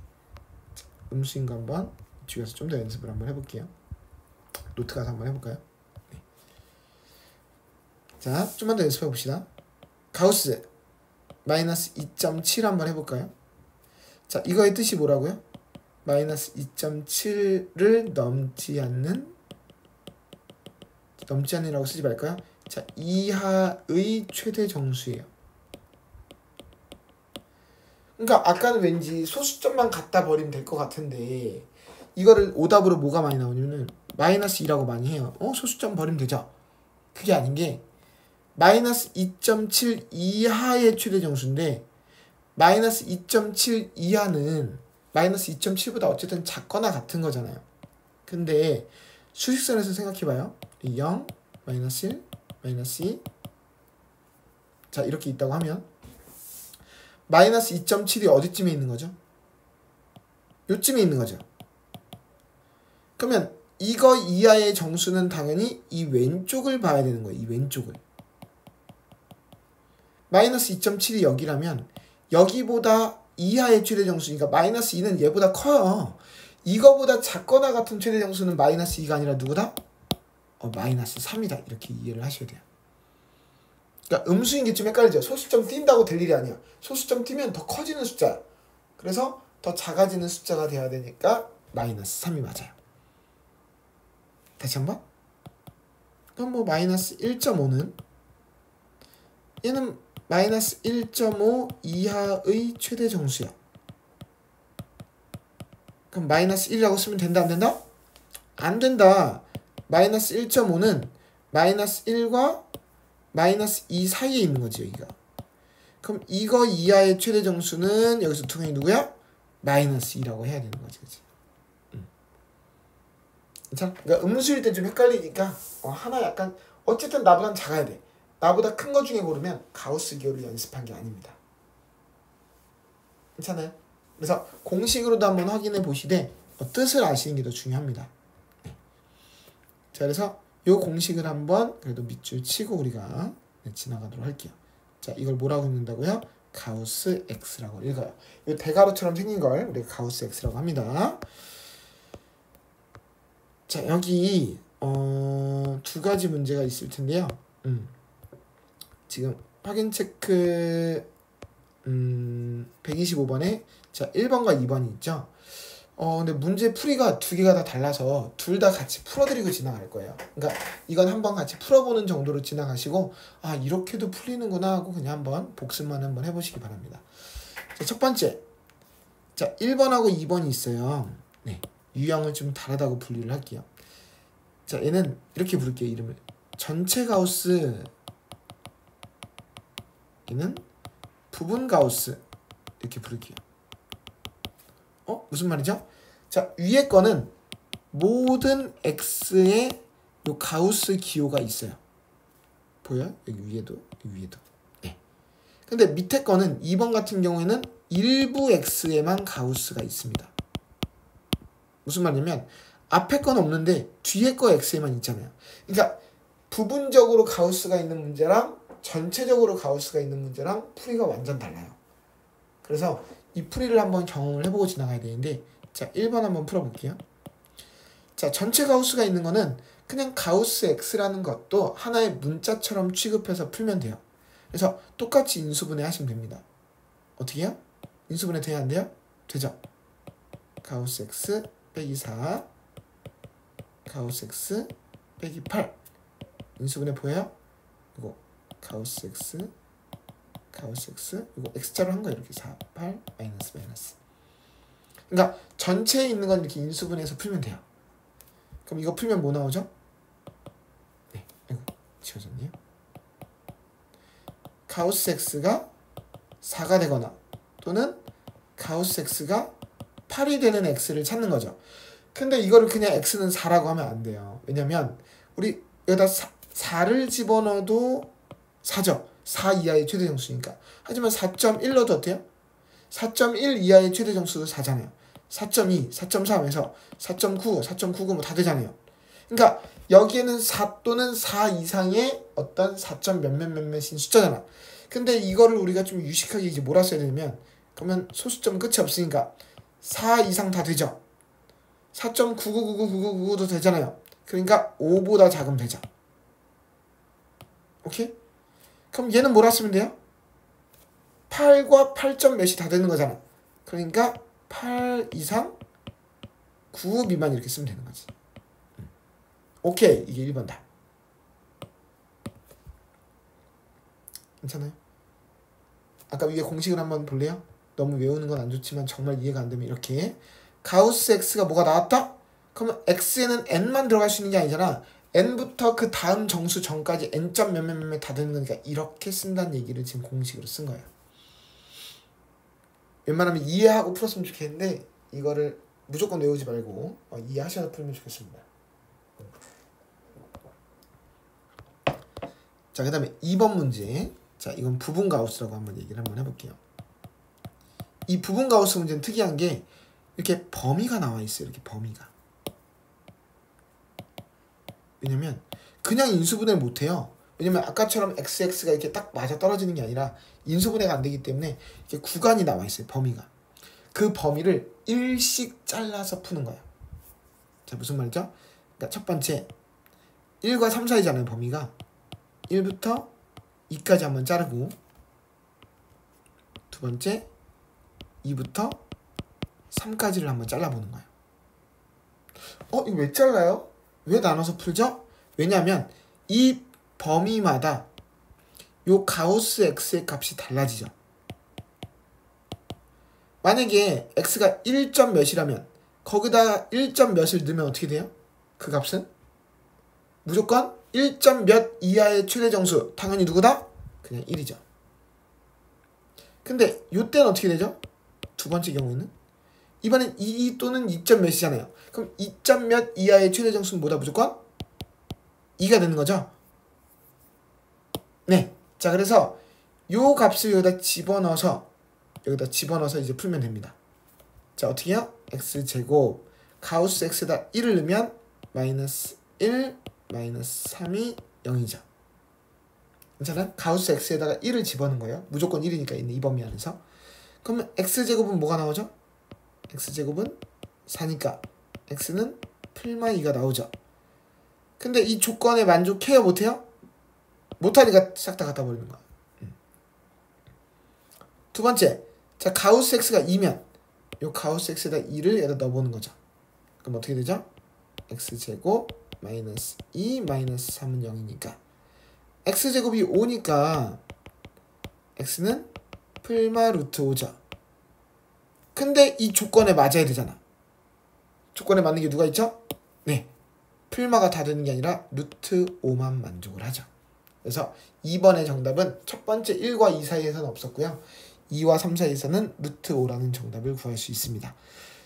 자, 음수인 거 한번 이쪽에 가서 좀 더 연습을 한번 해볼게요. 노트 가서 한번 해볼까요? 네. 자, 좀만 더 연습해 봅시다. 가우스 마이너스 2.7 한번 해볼까요? 자, 이거의 뜻이 뭐라고요? 마이너스 2.7를 넘지 않는이라고 쓰지 말까요? 자, 이하의 최대 정수예요. 그러니까 아까는 왠지 소수점만 갖다 버리면 될 것 같은데 이거를 오답으로 뭐가 많이 나오냐면 마이너스 2라고 많이 해요. 소수점 버리면 되죠. 그게 아닌 게 마이너스 2.7 이하의 최대 정수인데 마이너스 2.7 이하는 마이너스 2.7보다 어쨌든 작거나 같은 거잖아요. 근데 수직선에서 생각해봐요. 0, 마이너스 1, 마이너스 2. 자, 이렇게 있다고 하면 마이너스 2.7이 어디쯤에 있는 거죠? 요쯤에 있는 거죠. 그러면 이거 이하의 정수는 당연히 이 왼쪽을 봐야 되는 거예요. 이 왼쪽을. 마이너스 2.7이 여기라면 여기보다 이하의 최대 정수니까 마이너스 2는 얘보다 커요. 이거보다 작거나 같은 최대 정수는 마이너스 2가 아니라 누구다? 마이너스 3이다. 이렇게 이해를 하셔야 돼요. 그러니까 음수인 게 좀 헷갈리죠. 소수점 띈다고 될 일이 아니야. 소수점 띄면 더 커지는 숫자야. 그래서 더 작아지는 숫자가 돼야 되니까 마이너스 3이 맞아요. 다시 한번. 그럼 뭐 마이너스 1.5는 얘는 마이너스 1.5 이하의 최대 정수야. 그럼 마이너스 1이라고 쓰면 된다 안 된다? 안 된다. 마이너스 1.5는 마이너스 1과 마이너스 2 사이에 있는 거지 여기가. 그럼 이거 이하의 최대 정수는 여기서 두 명이 누구야? 마이너스 2라고 해야 되는 거지. 그치? 자, 그러니까 음수일 때 좀 헷갈리니까 하나 약간 어쨌든 나보단 작아야 돼. 나보다 큰 거 중에 고르면 가우스 기호를 연습한 게 아닙니다. 괜찮아요? 그래서 공식으로도 한번 확인해 보시되 뜻을 아시는 게 더 중요합니다. 네. 자, 그래서 이 공식을 한번 그래도 밑줄 치고 우리가 지나가도록 할게요. 자, 이걸 뭐라고 읽는다고요? 가우스 X라고 읽어요. 이 대가로처럼 생긴 걸 우리가 가우스 X라고 합니다. 자, 여기 두 가지 문제가 있을 텐데요. 지금 확인 체크 125번에 자 1번과 2번이 있죠. 근데 문제 풀이가 두 개가 다 달라서 둘 다 같이 풀어드리고 지나갈 거예요. 그러니까 이건 한번 같이 풀어보는 정도로 지나가시고 이렇게도 풀리는구나 하고 그냥 한번 복습만 한번 해보시기 바랍니다. 자, 첫 번째. 자 1번하고 2번이 있어요. 네, 유형을 좀 다르다고 분류를 할게요. 자, 얘는 이렇게 부를게요. 이름을 전체 가우스, 얘는 부분 가우스 이렇게 부를게요. 무슨 말이죠? 자, 위에 거는 모든 x에 요 가우스 기호가 있어요. 보여요? 여기 위에도, 여기 위에도. 네. 근데 밑에 거는 2번 같은 경우에는 일부 x에만 가우스가 있습니다. 무슨 말이냐면 앞에 건 없는데 뒤에 거 x에만 있잖아요. 그러니까 부분적으로 가우스가 있는 문제랑 전체적으로 가우스가 있는 문제랑 풀이가 완전 달라요. 그래서 이 풀이를 한번 경험을 해보고 지나가야 되는데, 자 1번 한번 풀어볼게요. 자, 전체 가우스가 있는 거는 그냥 가우스 X라는 것도 하나의 문자처럼 취급해서 풀면 돼요. 그래서 똑같이 인수분해 하시면 됩니다. 어떻게 해요? 인수분해 돼야 안 돼요? 되죠? 가우스 X 빼기 4 가우스 X 빼기 8 인수분해 보여요? 이거 가우스 X 가우스 X 이거 X자로 한 거예요. 이렇게 4, 8, 마이너스 그러니까 전체에 있는 건 이렇게 인수분해해서 풀면 돼요. 그럼 이거 풀면 뭐 나오죠? 네, 아이고 지워졌네요. 가우스 X가 4가 되거나 또는 가우스 X가 8이 되는 X를 찾는 거죠. 근데 이거를 그냥 X는 4라고 하면 안 돼요. 왜냐면 우리 여기다 4를 집어넣어도 4죠. 4 이하의 최대 정수니까. 하지만 4.1 넣어도 어때요? 4.1 이하의 최대 정수도 4잖아요. 4.2, 4.3에서 4.9, 4.99 뭐 다 되잖아요. 그러니까 여기에는 4 또는 4 이상의 어떤 4점 몇몇인 숫자잖아. 근데 이거를 우리가 좀 유식하게 이제 뭐라 써야 되냐면, 그러면 소수점 끝이 없으니까 4 이상 다 되죠. 4.99999999도 되잖아요. 그러니까 5보다 작으면 되죠. 오케이? 그럼 얘는 뭐라 쓰면 돼요? 8과 8점 몇이 다 되는 거잖아. 그러니까 8 이상 9 미만 이렇게 쓰면 되는 거지. 오케이. 이게 1번다. 괜찮아요? 아까 위에 공식을 한번 볼래요? 너무 외우는 건 안 좋지만 정말 이해가 안 되면 이렇게 가우스 X가 뭐가 나왔다? 그러면 x에는 n만 들어갈 수 있는 게 아니잖아. n부터 그 다음 정수 전까지 n점 몇몇몇몇 다 되는 거니까 이렇게 쓴다는 얘기를 지금 공식으로 쓴 거예요. 웬만하면 이해하고 풀었으면 좋겠는데 이거를 무조건 외우지 말고 이해하셔서 풀면 좋겠습니다. 자, 그 다음에 2번 문제. 자, 이건 부분 가우스라고 한번 얘기를 한번 해볼게요. 이 부분 가우스 문제는 특이한 게 이렇게 범위가 나와 있어요. 이렇게 범위가. 왜냐면 그냥 인수분해를 못해요. 왜냐면 아까처럼 xx가 이렇게 딱 맞아 떨어지는 게 아니라 인수분해가 안 되기 때문에 이렇게 구간이 나와 있어요. 범위가. 그 범위를 1씩 잘라서 푸는 거야. 자, 무슨 말이죠? 그러니까 첫 번째 1과 3 사이잖아요. 범위가 1부터 2까지 한번 자르고, 두 번째 2부터 3까지를 한번 잘라보는 거예요. 이거 왜 잘라요? 왜 나눠서 풀죠? 왜냐하면 이 범위마다 요 가우스 x의 값이 달라지죠. 만약에 x가 1점 몇이라면 거기다 1점 몇을 넣으면 어떻게 돼요? 그 값은? 무조건 1점 몇 이하의 최대 정수. 당연히 누구다? 그냥 1이죠. 근데 요때는 어떻게 되죠? 두 번째 경우에는 이번엔 2 또는 2점 몇이잖아요. 그럼 2점 몇 이하의 최대 정수는 뭐다? 무조건 2가 되는 거죠. 네. 자, 그래서 요 값을 여기다 집어넣어서 이제 풀면 됩니다. 자, 어떻게 해요? x제곱 가우스 x에다 1을 넣으면 마이너스 1 마이너스 3이 0이죠. 괜찮아요? 가우스 x에다가 1을 집어넣은 거예요. 무조건 1이니까 있는 이 범위 안에서. 그러면 x제곱은 뭐가 나오죠? x제곱은 4니까 x는 풀마 2가 나오죠. 근데 이 조건에 만족해요? 못해요? 못하니까 싹 다 갖다 버리는 거야. 두 번째, 자, 가우스 x가 2면 요 가우스 x에다 2를 여기다 넣어보는 거죠. 그럼 어떻게 되죠? x제곱 마이너스 2 마이너스 3은 0이니까 x제곱이 5니까 x는 풀마 루트 5죠. 근데 이 조건에 맞아야 되잖아. 조건에 맞는 게 누가 있죠? 네, 풀마가 다 되는 게 아니라 루트 5만 만족을 하죠. 그래서 2번의 정답은 첫 번째 1과 2 사이에서는 없었고요. 2와 3 사이에서는 루트 5라는 정답을 구할 수 있습니다.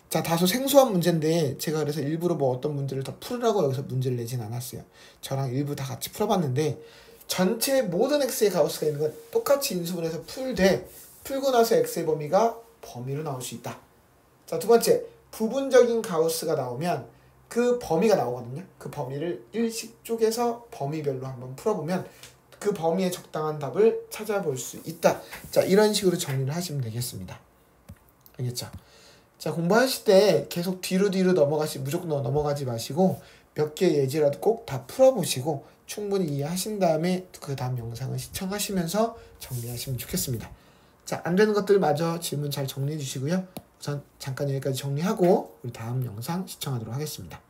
자, 다소 생소한 문제인데 제가 그래서 일부러 뭐 어떤 문제를 더 풀으라고 여기서 문제를 내진 않았어요. 저랑 일부 다 같이 풀어봤는데 전체 모든 x의 가우스가 있는 건 똑같이 인수분해서 풀고 나서 x의 범위가 범위로 나올 수 있다. 자, 두 번째, 부분적인 가우스가 나오면 그 범위가 나오거든요. 그 범위를 일식 쪼개서 범위별로 한번 풀어보면 그 범위에 적당한 답을 찾아볼 수 있다. 자, 이런 식으로 정리를 하시면 되겠습니다. 알겠죠? 자, 공부하실 때 계속 뒤로 무조건 넘어가지 마시고 몇 개 예제라도 꼭 다 풀어보시고 충분히 이해하신 다음에 그 다음 영상을 시청하시면서 정리하시면 좋겠습니다. 자, 안 되는 것들 마저 질문 잘 정리해 주시고요. 우선 잠깐 여기까지 정리하고 우리 다음 영상 시청하도록 하겠습니다.